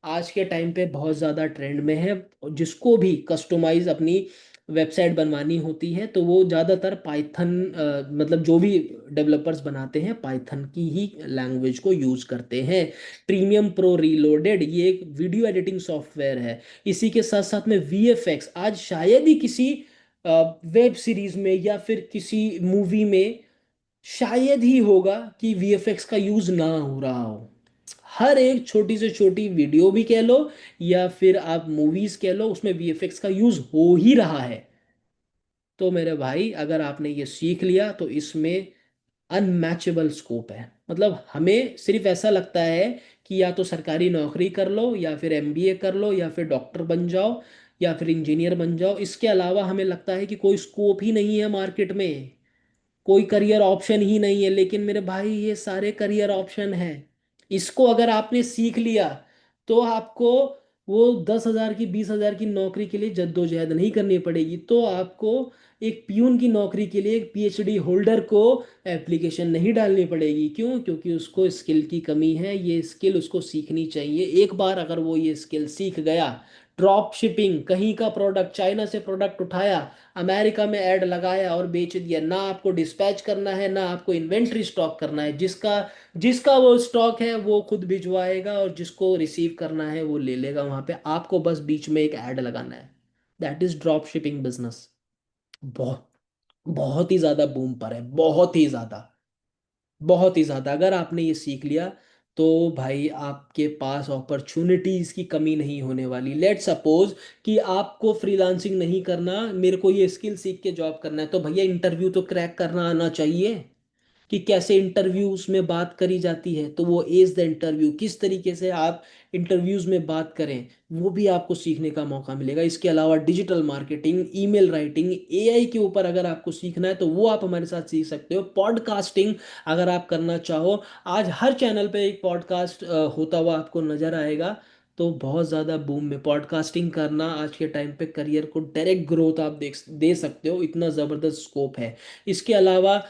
आज के टाइम पे बहुत ज़्यादा ट्रेंड में है। जिसको भी कस्टमाइज अपनी वेबसाइट बनवानी होती है तो वो ज़्यादातर पाइथन, मतलब जो भी डेवलपर्स बनाते हैं पाइथन की ही लैंग्वेज को यूज़ करते हैं। प्रीमियम प्रो रीलोडेड, ये एक वीडियो एडिटिंग सॉफ्टवेयर है। इसी के साथ साथ में VFX, आज शायद ही किसी वेब सीरीज में या फिर किसी मूवी में शायद ही होगा कि VFX का यूज़ ना हो रहा हो। हर एक छोटी से छोटी वीडियो भी कह लो या फिर आप मूवीज कह लो, उसमें VFX का यूज हो ही रहा है। तो मेरे भाई, अगर आपने ये सीख लिया तो इसमें अनमैचेबल स्कोप है। मतलब हमें सिर्फ ऐसा लगता है कि या तो सरकारी नौकरी कर लो, या फिर MBA कर लो, या फिर डॉक्टर बन जाओ, या फिर इंजीनियर बन जाओ। इसके अलावा हमें लगता है कि कोई स्कोप ही नहीं है मार्केट में, कोई करियर ऑप्शन ही नहीं है। लेकिन मेरे भाई, ये सारे करियर ऑप्शन हैं। इसको अगर आपने सीख लिया तो आपको वो 10 हजार की 20 हजार की नौकरी के लिए जद्दोजहद नहीं करनी पड़ेगी। तो आपको एक पियून की नौकरी के लिए एक PhD होल्डर को एप्लीकेशन नहीं डालनी पड़ेगी। क्यों? क्योंकि उसको स्किल की कमी है। ये स्किल उसको सीखनी चाहिए। एक बार अगर वो ये स्किल सीख गया, ड्रॉप शिपिंग, कहीं का प्रोडक्ट, चाइना से प्रोडक्ट उठाया, अमेरिका में ऐड लगाया और बेच दिया, ना आपको डिस्पैच करना है, ना आपको इन्वेंट्री स्टॉक करना है। जिसका जिसका वो स्टॉक है वो खुद भिजवाएगा, और जिसको रिसीव करना है वो ले लेगा। वहां पे आपको बस बीच में एक ऐड लगाना है। That is drop shipping business. बहुत बहुत ही ज्यादा बूम पर है, बहुत ही ज्यादा, बहुत ही ज्यादा। अगर आपने ये सीख लिया तो भाई आपके पास अपॉर्चुनिटीज की कमी नहीं होने वाली। लेट सपोज कि आपको फ्रीलांसिंग नहीं करना, मेरे को ये स्किल सीख के जॉब करना है, तो भैया इंटरव्यू तो क्रैक करना आना चाहिए कि कैसे इंटरव्यूज में बात करी जाती है। तो वो एज द इंटरव्यू, किस तरीके से आप इंटरव्यूज में बात करें, वो भी आपको सीखने का मौका मिलेगा। इसके अलावा digital marketing, email writing, AI के ऊपर अगर आपको सीखना है तो वो आप हमारे साथ सीख सकते हो। पॉडकास्टिंग अगर आप करना चाहो, आज हर चैनल पे एक पॉडकास्ट होता हुआ आपको नजर आएगा। तो बहुत ज़्यादा बूम में पॉडकास्टिंग करना आज के टाइम पे करियर को डायरेक्ट ग्रोथ आप देख दे सकते हो, इतना ज़बरदस्त स्कोप है। इसके अलावा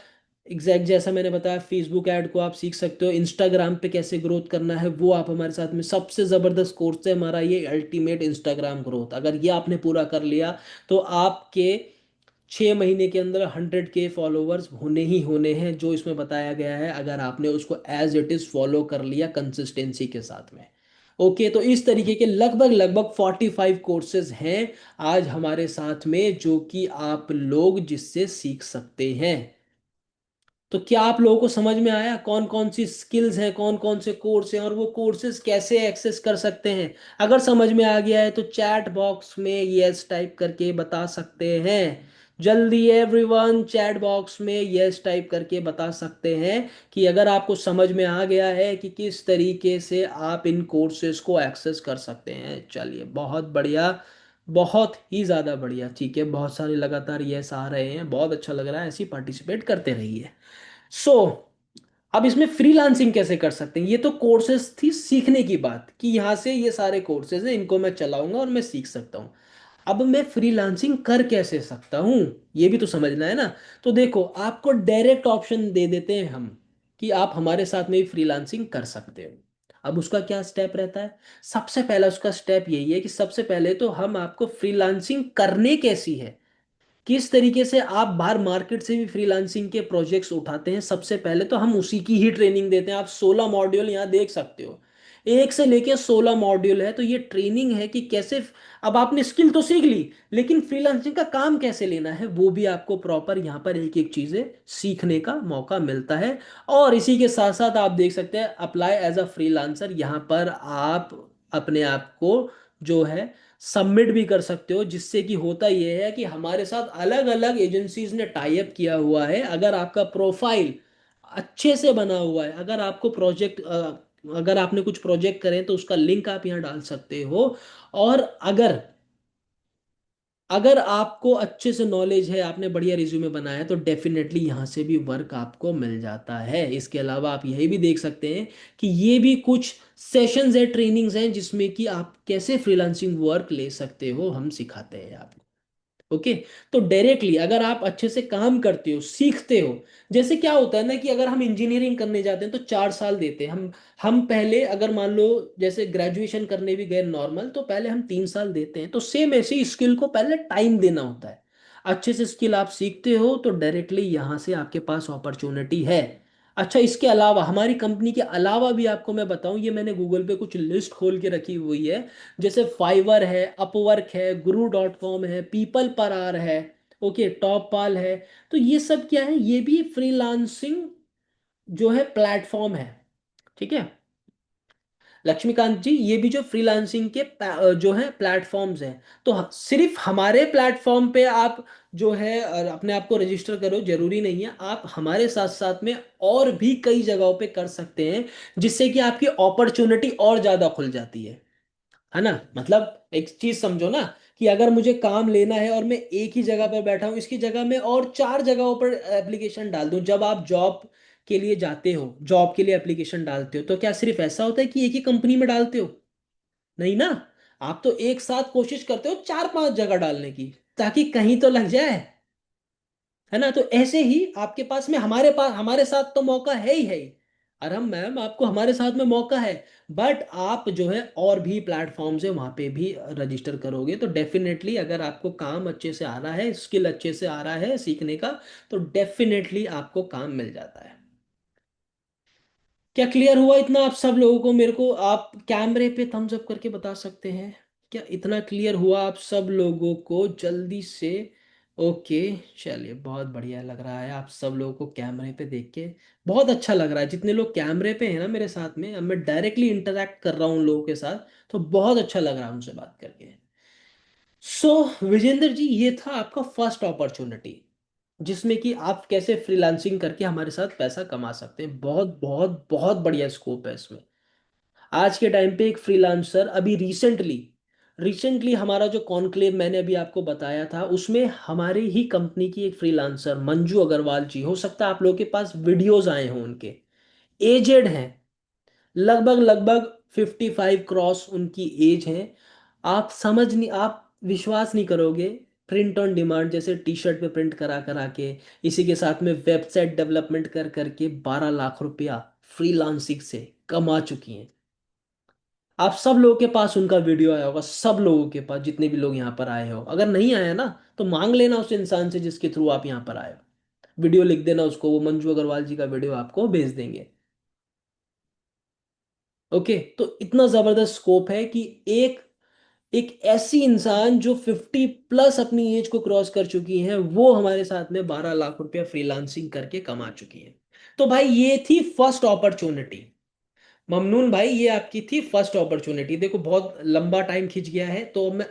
एग्जैक्ट जैसा मैंने बताया, फेसबुक ऐड को आप सीख सकते हो। इंस्टाग्राम पे कैसे ग्रोथ करना है वो आप हमारे साथ में, सबसे ज़बरदस्त कोर्स है हमारा ये अल्टीमेट इंस्टाग्राम ग्रोथ। अगर ये आपने पूरा कर लिया तो आपके 6 महीने के अंदर 100K फॉलोवर्स होने ही होने हैं, जो इसमें बताया गया है, अगर आपने उसको एज इट इज़ फॉलो कर लिया कंसिस्टेंसी के साथ में। ओके, तो इस तरीके के लगभग लगभग 45 कोर्सेज हैं आज हमारे साथ में, जो कि आप लोग जिससे सीख सकते हैं। तो क्या आप लोगों को समझ में आया कौन कौन सी स्किल्स हैं, कौन कौन से कोर्स हैं और वो कोर्सेज कैसे एक्सेस कर सकते हैं? अगर समझ में आ गया है तो चैट बॉक्स में यस टाइप करके बता सकते हैं। जल्दी एवरीवन चैट बॉक्स में यस टाइप करके बता सकते हैं कि अगर आपको समझ में आ गया है कि किस तरीके से आप इन कोर्सेज को एक्सेस कर सकते हैं। चलिए, बहुत बढ़िया, बहुत ही ज़्यादा बढ़िया। ठीक है, बहुत सारे लगातार यस आ रहे हैं, बहुत अच्छा लग रहा है, ऐसे पार्टिसिपेट करते रहिए। सो अब इसमें फ्रीलांसिंग कैसे कर सकते हैं? ये तो कोर्सेज थी सीखने की बात, कि यहाँ से ये सारे कोर्सेज हैं, इनको मैं चलाऊंगा और मैं सीख सकता हूँ। अब मैं फ्रीलांसिंग कर कैसे सकता हूँ, ये भी तो समझना है ना। तो देखो, आपको डायरेक्ट ऑप्शन दे देते हैं हम कि आप हमारे साथ में भी फ्रीलांसिंग कर सकते हो। अब उसका क्या स्टेप रहता है? सबसे पहला उसका स्टेप यही है कि सबसे पहले तो हम आपको फ्रीलांसिंग करने कैसी है, किस तरीके से आप बाहर मार्केट से भी फ्रीलांसिंग के प्रोजेक्ट्स उठाते हैं, सबसे पहले तो हम उसी की ही ट्रेनिंग देते हैं। आप 16 मॉड्यूल यहाँ देख सकते हो, एक से लेके 16 मॉड्यूल है। तो ये ट्रेनिंग है कि कैसे, अब आपने स्किल तो सीख ली, लेकिन फ्रीलांसिंग का काम कैसे लेना है वो भी आपको प्रॉपर यहाँ पर एक एक चीजें सीखने का मौका मिलता है। और इसी के साथ साथ आप देख सकते हैं अप्लाई एज अ फ्रीलांसर, यहाँ पर आप अपने आप को जो है सबमिट भी कर सकते हो। जिससे कि होता यह है कि हमारे साथ अलग अलग एजेंसीज ने टाई अप किया हुआ है। अगर आपका प्रोफाइल अच्छे से बना हुआ है, अगर आपको प्रोजेक्ट, अगर आपने कुछ प्रोजेक्ट करें तो उसका लिंक आप यहाँ डाल सकते हो। और अगर अगर आपको अच्छे से नॉलेज है, आपने बढ़िया रिज्यूमे बनाया है, तो डेफिनेटली यहाँ से भी वर्क आपको मिल जाता है। इसके अलावा आप यही भी देख सकते हैं कि ये भी कुछ सेशंस है, ट्रेनिंग्स हैं, जिसमें कि आप कैसे फ्रीलांसिंग वर्क ले सकते हो, हम सिखाते हैं आपको। ओके, तो डायरेक्टली अगर आप अच्छे से काम करते हो, सीखते हो, जैसे क्या होता है ना कि अगर हम इंजीनियरिंग करने जाते हैं तो 4 साल देते हैं हम पहले, अगर मान लो जैसे ग्रेजुएशन करने भी गए नॉर्मल, तो पहले हम 3 साल देते हैं। तो सेम ऐसे ही स्किल को पहले टाइम देना होता है। अच्छे से स्किल आप सीखते हो तो डायरेक्टली यहाँ से आपके पास अपॉर्चुनिटी है। अच्छा, इसके अलावा हमारी कंपनी के अलावा भी आपको मैं बताऊं, ये मैंने गूगल पे कुछ लिस्ट खोल के रखी हुई है। जैसे फाइवर है, अपवर्क है, गुरु.com है, पीपल पर आर है, ओके, टॉप पाल है। तो ये सब क्या है, ये भी फ्रीलांसिंग जो है प्लेटफॉर्म है। ठीक है लक्ष्मीकांत जी, ये भी जो फ्रीलांसिंग के जो है प्लेटफॉर्म्स हैं। तो सिर्फ हमारे प्लेटफॉर्म पे आप जो है अपने आप को रजिस्टर करो जरूरी नहीं है, आप हमारे साथ साथ में और भी कई जगहों पे कर सकते हैं, जिससे कि आपकी अपॉर्चुनिटी और ज्यादा खुल जाती है ना। मतलब एक चीज समझो ना, कि अगर मुझे काम लेना है और मैं एक ही जगह पर बैठा हूँ, इसकी जगह मैं और 4 जगहों पर एप्लीकेशन डाल दूं। जब आप जॉब के लिए जाते हो, जॉब के लिए एप्लीकेशन डालते हो, तो क्या सिर्फ ऐसा होता है कि एक ही कंपनी में डालते हो? नहीं ना, आप तो एक साथ कोशिश करते हो 4-5 जगह डालने की, ताकि कहीं तो लग जाए, है ना। तो ऐसे ही आपके पास हमारे साथ तो मौका है ही। और हम मैम आपको हमारे साथ में मौका है, बट आप जो है और भी प्लेटफॉर्म्स है वहां पे भी रजिस्टर करोगे तो डेफिनेटली, अगर आपको काम अच्छे से आ रहा है, स्किल अच्छे से आ रहा है सीखने का, तो डेफिनेटली आपको काम मिल जाता है। क्या क्लियर हुआ इतना आप सब लोगों को? मेरे को आप कैमरे पे थम्स अप करके बता सकते हैं क्या इतना क्लियर हुआ आप सब लोगों को, जल्दी से? ओके, चलिए बहुत बढ़िया लग रहा है आप सब लोगों को कैमरे पे देख के। बहुत अच्छा लग रहा है, जितने लोग कैमरे पे हैं ना मेरे साथ में, अब मैं डायरेक्टली इंटरेक्ट कर रहा हूँ उन लोगों के साथ, तो बहुत अच्छा लग रहा है उनसे बात करके। सो विजेंद्र जी, ये था आपका फर्स्ट अपॉर्चुनिटी, जिसमें कि आप कैसे फ्रीलांसिंग करके हमारे साथ पैसा कमा सकते हैं। बहुत बहुत बहुत बढ़िया स्कोप है इसमें। आज के टाइम पे एक फ्रीलांसर, अभी रिसेंटली रिसेंटली हमारा जो कॉन्क्लेव मैंने अभी आपको बताया था, उसमें हमारी ही कंपनी की एक फ्रीलांसर मंजू अग्रवाल जी, हो सकता है आप लोगों के पास वीडियोस आए हों उनके, एजेड हैं, लगभग लगभग 55 क्रॉस उनकी एज है। आप समझ नहीं, आप विश्वास नहीं करोगे, प्रिंट ऑन डिमांड जैसे टी शर्ट पे प्रिंट करा करा के, इसी के साथ में वेबसाइट डेवलपमेंट कर करके 12 लाख रुपया फ्रीलांसिंग से कमा चुकी हैं। आप सब लोगों के पास उनका वीडियो आया होगा, सब लोगों के पास, जितने भी लोग यहाँ पर आए हो, अगर नहीं आया ना तो मांग लेना उस इंसान से जिसके थ्रू आप यहाँ पर आए हो, वीडियो लिख देना उसको, वो मंजू अग्रवाल जी का वीडियो आपको भेज देंगे। ओके, तो इतना जबरदस्त स्कोप है कि एक एक ऐसी इंसान जो 50 प्लस अपनी एज को क्रॉस कर चुकी है, वो हमारे साथ में 12 लाख रुपया फ्रीलांसिंग करके कमा चुकी है। तो भाई ये थी फर्स्ट अपॉर्चुनिटी। ममनून भाई, ये आपकी थी फर्स्ट अपॉर्चुनिटी। देखो बहुत लंबा टाइम खिंच गया है, तो मैं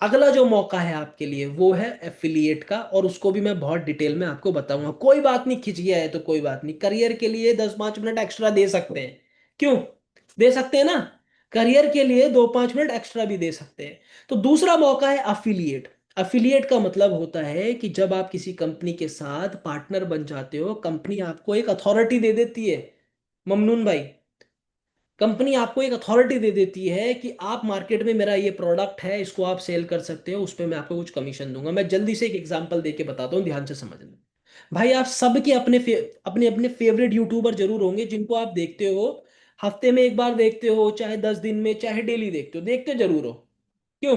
अगला जो मौका है आपके लिए वो है एफिलिएट का, और उसको भी मैं बहुत डिटेल में आपको बताऊंगा। कोई बात नहीं, खिंच गया है तो कोई बात नहीं, करियर के लिए 10-5 मिनट एक्स्ट्रा दे सकते हैं। क्यों, दे सकते हैं ना, करियर के लिए 2-5 मिनट एक्स्ट्रा भी दे सकते हैं। तो दूसरा मौका है अफिलिएट। अफिलिएट का मतलब होता है कि जब आप किसी कंपनी के साथ पार्टनर बन जाते हो, कंपनी आपको एक अथॉरिटी दे देती है। ममनून भाई, कंपनी आपको एक अथॉरिटी दे देती है कि आप मार्केट में, मेरा ये प्रोडक्ट है, इसको आप सेल कर सकते हो, उस पर मैं आपको कुछ कमीशन दूंगा। मैं जल्दी से एक एग्जांपल देके बताता हूँ, ध्यान से समझना। भाई आप सबके अपने अपने फेवरेट यूट्यूबर जरूर होंगे जिनको आप देखते हो, हफ्ते में एक बार देखते हो, चाहे 10 दिन में, चाहे डेली देखते हो जरूर हो। क्यों,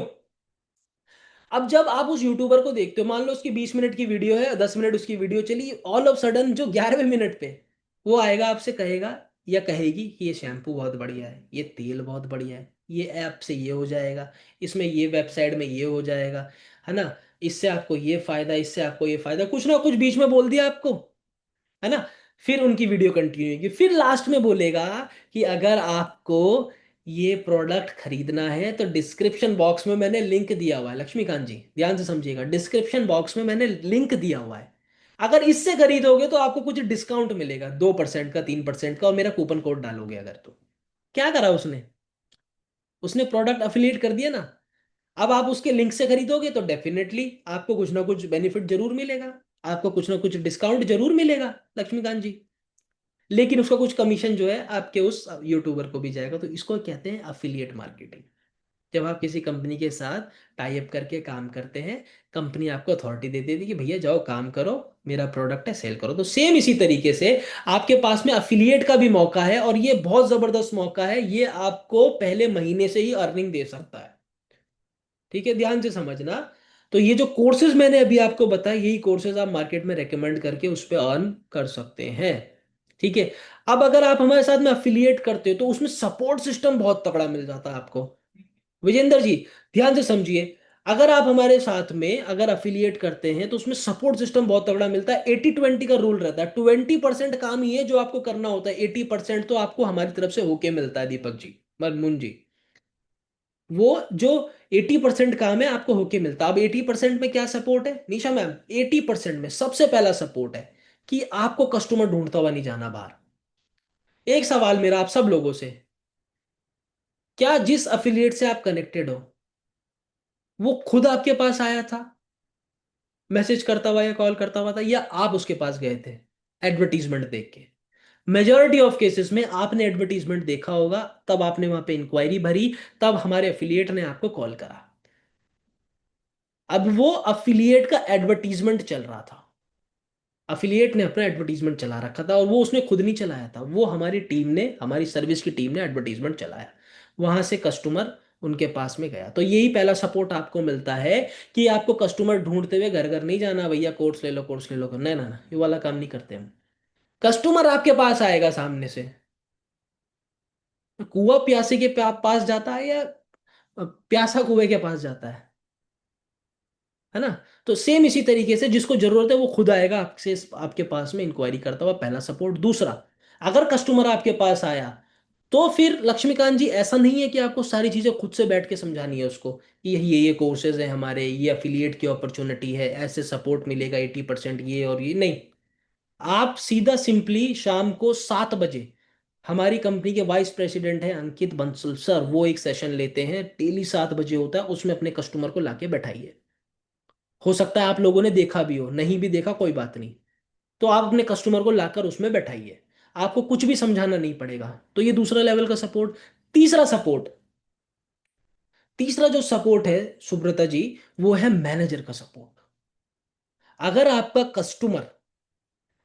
अब जब आप उस यूट्यूबर को देखते हो, मान लो उसकी 20 मिनट की वीडियो है, 10 मिनट उसकी वीडियो चली, ऑल ऑफ सडन जो 11वें मिनट पे वो आएगा आपसे कहेगा या कहेगी कि ये शैम्पू बहुत बढ़िया है, ये तेल बहुत बढ़िया है, ये ऐप से ये हो जाएगा, इसमें ये वेबसाइट में ये हो जाएगा, है ना, इससे आपको ये फायदा, इससे आपको ये फायदा, कुछ ना कुछ बीच में बोल दिया आपको, है ना। फिर उनकी वीडियो कंटिन्यू होगी, फिर लास्ट में बोलेगा कि अगर आपको ये प्रोडक्ट खरीदना है तो डिस्क्रिप्शन बॉक्स में मैंने लिंक दिया हुआ है। लक्ष्मीकांत जी ध्यान से समझिएगा, डिस्क्रिप्शन बॉक्स में मैंने लिंक दिया हुआ है, अगर इससे खरीदोगे तो आपको कुछ डिस्काउंट मिलेगा, 2% का, 3% का, और मेरा कूपन कोड डालोगे अगर तो। क्या करा उसने, उसने प्रोडक्ट अफिलिएट कर दिया ना। अब आप उसके लिंक से खरीदोगे तो डेफिनेटली आपको कुछ ना कुछ बेनिफिट जरूर मिलेगा, आपको कुछ ना कुछ डिस्काउंट जरूर मिलेगा लक्ष्मीकांत जी, लेकिन उसका कुछ कमीशन जो है आपके उस यूट्यूबर को भी जाएगा। तो इसको कहते हैं अफिलिएट मार्केटिंग। जब आप किसी कंपनी के साथ टाई अप करके काम करते हैं, कंपनी आपको अथॉरिटी दे देती है कि भैया जाओ काम करो, मेरा प्रोडक्ट है, सेल करो। तो सेम इसी तरीके से आपके पास में अफिलिएट का भी मौका है, और ये बहुत जबरदस्त मौका है, ये आपको पहले महीने से ही अर्निंग दे सकता है। ठीक है, ध्यान से समझना। तो ये जो कोर्सेज मैंने अभी आपको बताया, यही कोर्सेज आप मार्केट में रेकमेंड करके उस पर अर्न कर सकते हैं। ठीक है, अब अगर आप हमारे साथ में अफिलिएट करते हो तो उसमें सपोर्ट सिस्टम बहुत तगड़ा मिल जाता है आपको। विजेंद्र जी ध्यान से समझिए, अगर आप हमारे साथ में अगर अफिलिएट करते हैं तो उसमें सपोर्ट सिस्टम बहुत तगड़ा मिलता है। 80-20 का रूल रहता है, 20% काम ही है जो आपको करना होता है, 80% तो आपको हमारी तरफ से होके मिलता है। दीपक जी, मरमुन जी, वो जो 80% काम है आपको होके मिलता है। अब 80% में क्या सपोर्ट है निशा मैम, 80% में सबसे पहला सपोर्ट है कि आपको कस्टमर ढूंढता हुआ नहीं जाना बाहर। एक सवाल मेरा आप सब लोगों से, क्या जिस अफिलिएट से आप कनेक्टेड हो वो खुद आपके पास आया था, मैसेज करता हुआ या कॉल करता हुआ था, या आप उसके पास गए थे एडवर्टीजमेंट देख के? मेजॉरिटी ऑफ केसेस में आपने एडवर्टीजमेंट देखा होगा, तब आपने वहां पे इंक्वायरी भरी, तब हमारे अफिलिएट ने आपको कॉल करा। अब वो अफिलिएट का एडवर्टीजमेंट चल रहा था, अफिलिएट ने अपना एडवर्टीजमेंट चला रखा था, और वो उसने खुद नहीं चलाया था, वो हमारी टीम ने, हमारी सर्विस की टीम ने एडवर्टीजमेंट चलाया, वहां से कस्टमर उनके पास में गया। तो यही पहला सपोर्ट आपको मिलता है कि आपको कस्टमर ढूंढते हुए घर घर नहीं जाना, भैया कोर्स ले लो, कोर्स ले लो, नहीं ना ना, ये वाला काम नहीं करते हम। कस्टमर आपके पास आएगा सामने से। कुआं प्यासे के पास जाता है या प्यासा कुएं के पास जाता है? है ना। तो सेम इसी तरीके से जिसको जरूरत है वो खुद आएगा आपसे, आपके पास में इंक्वायरी करता हुआ, पहला सपोर्ट। दूसरा, अगर कस्टमर आपके पास आया तो फिर लक्ष्मीकांत जी ऐसा नहीं है कि आपको सारी चीजें खुद से बैठ के समझानी है उसको कि ये कोर्सेज है हमारे, ये अफिलिएट की अपॉर्चुनिटी है, ऐसे सपोर्ट मिलेगा 80% ये और ये नहीं। आप सीधा सिंपली शाम को 7 बजे, हमारी कंपनी के वाइस प्रेसिडेंट हैं अंकित बंसल सर, वो एक सेशन लेते हैं डेली 7 बजे होता है, उसमें अपने कस्टमर को लाके बैठाइए। हो सकता है आप लोगों ने देखा भी हो, नहीं भी देखा कोई बात नहीं, तो आप अपने कस्टमर को लाकर उसमें बैठाइए, आपको कुछ भी समझाना नहीं पड़ेगा। तो ये दूसरा लेवल का सपोर्ट। तीसरा सपोर्ट, तीसरा जो सपोर्ट है सुब्रता जी, वो है मैनेजर का सपोर्ट। अगर आपका कस्टमर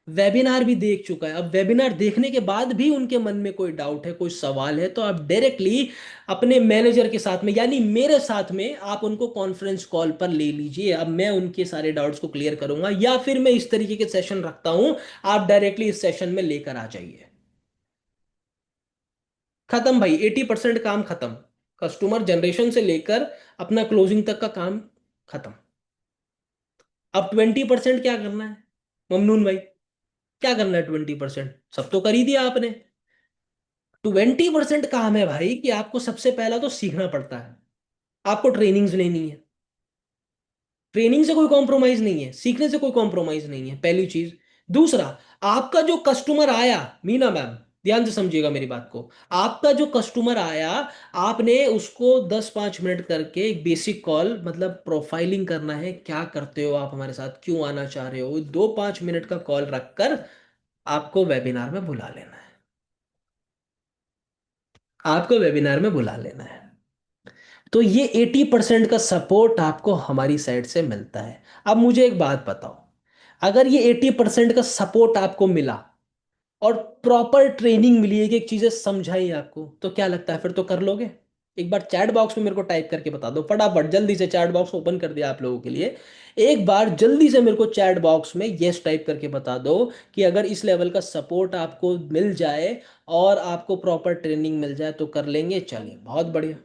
वेबिनार भी देख चुका है, अब वेबिनार देखने के बाद भी उनके मन में कोई डाउट है, कोई सवाल है, तो आप डायरेक्टली अपने मैनेजर के साथ में यानी मेरे साथ में आप उनको कॉन्फ्रेंस कॉल पर ले लीजिए। अब मैं उनके सारे डाउट्स को क्लियर करूंगा, या फिर मैं इस तरीके के सेशन रखता हूं, आप डायरेक्टली इस सेशन में लेकर आ जाइए। खत्म भाई, 80% काम खत्म। कस्टमर जनरेशन से लेकर अपना क्लोजिंग तक का काम खत्म। अब 20% क्या करना है ममनून भाई? क्या करना है 20%? सब तो कर ही दिया आपने। 20% काम है भाई कि आपको सबसे पहला तो सीखना पड़ता है, आपको ट्रेनिंग्स लेनी है। ट्रेनिंग से कोई कॉम्प्रोमाइज नहीं है, सीखने से कोई कॉम्प्रोमाइज नहीं है, पहली चीज। दूसरा, आपका जो कस्टमर आया, मीना मैम ध्यान से समझिएगा मेरी बात को, आपका जो कस्टमर आया, आपने उसको 10-5 मिनट करके एक बेसिक कॉल, मतलब प्रोफाइलिंग करना है, क्या करते हो आप हमारे साथ, क्यों आना चाह रहे हो, 2-5 मिनट का कॉल रखकर आपको वेबिनार में बुला लेना है। आपको वेबिनार में बुला लेना है। तो ये 80% का सपोर्ट आपको हमारी साइड से मिलता है। अब मुझे एक बात बताओ, अगर ये 80% का सपोर्ट आपको मिला और प्रॉपर ट्रेनिंग मिली है कि एक चीजें समझाई आपको, तो क्या लगता है फिर तो कर लोगे? एक बार चैट बॉक्स में मेरे को टाइप करके बता दो फटाफट, जल्दी से चैट बॉक्स ओपन कर दिया आप लोगों के लिए। एक बार जल्दी से मेरे को चैट बॉक्स में यस टाइप करके बता दो कि अगर इस लेवल का सपोर्ट आपको मिल जाए और आपको प्रॉपर ट्रेनिंग मिल जाए तो कर लेंगे। चलिए बहुत बढ़िया,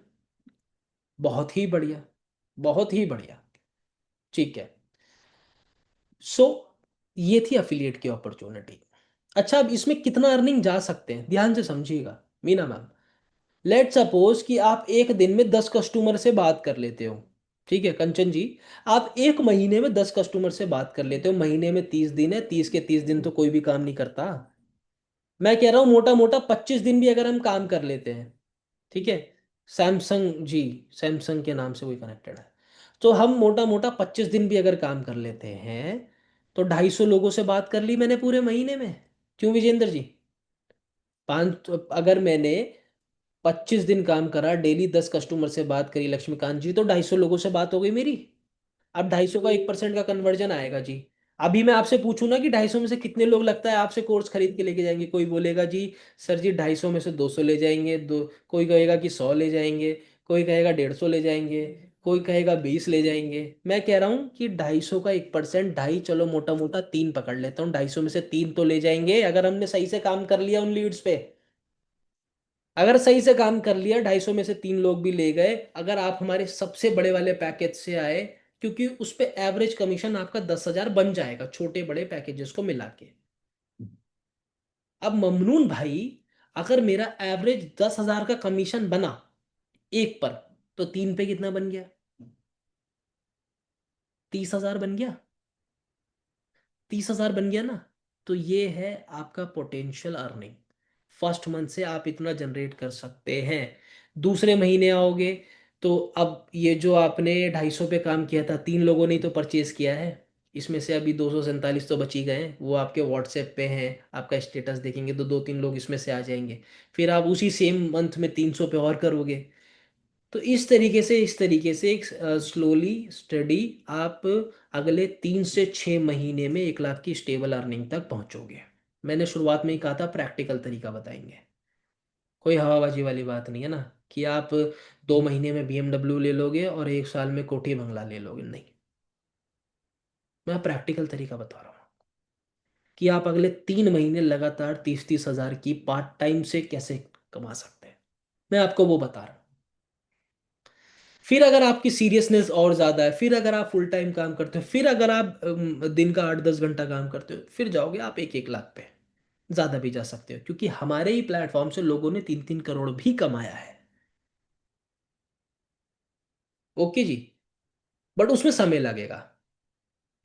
बहुत ही बढ़िया, बहुत ही बढ़िया। ठीक है। सो ये थी अफिलिएट की अपॉर्चुनिटी। अच्छा, अब इसमें कितना अर्निंग जा सकते हैं ध्यान से समझिएगा मीना मैम। लेट सपोज कि आप एक दिन में 10 कस्टमर से बात कर लेते हो। ठीक है कंचन जी, आप एक महीने में 10 कस्टमर से बात कर लेते हो, महीने में 30 दिन है, 30 के 30 दिन तो कोई भी काम नहीं करता। मैं कह रहा हूँ मोटा मोटा 25 दिन भी अगर हम काम कर लेते हैं, ठीक है, सैमसंग जी, सैमसंग के नाम से कोई कनेक्टेड है, तो हम मोटा मोटा 25 दिन भी अगर काम कर लेते हैं तो 250 लोगों से बात कर ली मैंने पूरे महीने में। क्यों विजेंद्र जी? पांच, अगर मैंने 25 दिन काम करा, डेली 10 कस्टमर से बात करी लक्ष्मीकांत जी, तो 250 लोगों से बात हो गई मेरी। अब 250 का 1% का कन्वर्जन आएगा जी। अभी मैं आपसे पूछूं ना कि 250 में से कितने लोग लगता है आपसे कोर्स खरीद के लेके जाएंगे, कोई बोलेगा जी सर जी 250 में से 200 ले जाएंगे, दो, कोई कहेगा कि 100 ले जाएंगे, कोई कहेगा 150 ले जाएंगे, कोई कहेगा 20 ले जाएंगे। मैं कह रहा हूँ कि 250 का 1%, ढाई, चलो मोटा मोटा 3 पकड़ लेता हूँ, 250 में से 3 तो ले जाएंगे अगर हमने सही से काम कर लिया उन लीड्स पे। अगर सही से काम कर लिया, 250 में से 3 लोग भी ले गए, अगर आप हमारे सबसे बड़े वाले पैकेज से आए, क्योंकि उस पे एवरेज कमीशन आपका 10,000 बन जाएगा छोटे बड़े पैकेजेस को मिला के। अब ममनून भाई, अगर मेरा एवरेज 10,000 का कमीशन बना एक पर, तो 3 पे कितना बन गया? 30,000 बन गया। 30,000 बन गया ना। तो ये है आपका पोटेंशियल अर्निंग। फर्स्ट मंथ से आप इतना जनरेट कर सकते हैं। दूसरे महीने आओगे तो अब ये जो आपने 250 पे काम किया था, 3 लोगों ने ही तो परचेज किया है, इसमें से अभी 247 तो बच ही गए हैं, वो आपके व्हाट्सएप पे हैं, आपका स्टेटस देखेंगे तो 2-3 लोग इसमें से आ जाएंगे। फिर आप उसी सेम मंथ में 300 पे और करोगे। तो इस तरीके से एक स्लोली स्टडी आप अगले 3 से 6 महीने में 1 लाख की स्टेबल अर्निंग तक पहुंचोगे। मैंने शुरुआत में ही कहा था प्रैक्टिकल तरीका बताएंगे, कोई हवाबाजी वाली बात नहीं है ना कि आप 2 महीने में BMW ले लोगे और 1 साल में कोठी बंगला ले लोगे, नहीं। मैं प्रैक्टिकल तरीका बता रहा हूँ कि आप अगले 3 महीने लगातार 30-30 हज़ार की पार्ट टाइम से कैसे कमा सकते हैं, मैं आपको वो बता रहा हूँ। फिर अगर आपकी सीरियसनेस और ज़्यादा है, फिर अगर आप फुल टाइम काम करते हो, फिर अगर आप दिन का 8-10 घंटा काम करते हो, फिर जाओगे आप 1-1 लाख पे। ज़्यादा भी जा सकते हो, क्योंकि हमारे ही प्लेटफॉर्म से लोगों ने 3-3 करोड़ भी कमाया है। Okay ji. बट उसमें समय लगेगा।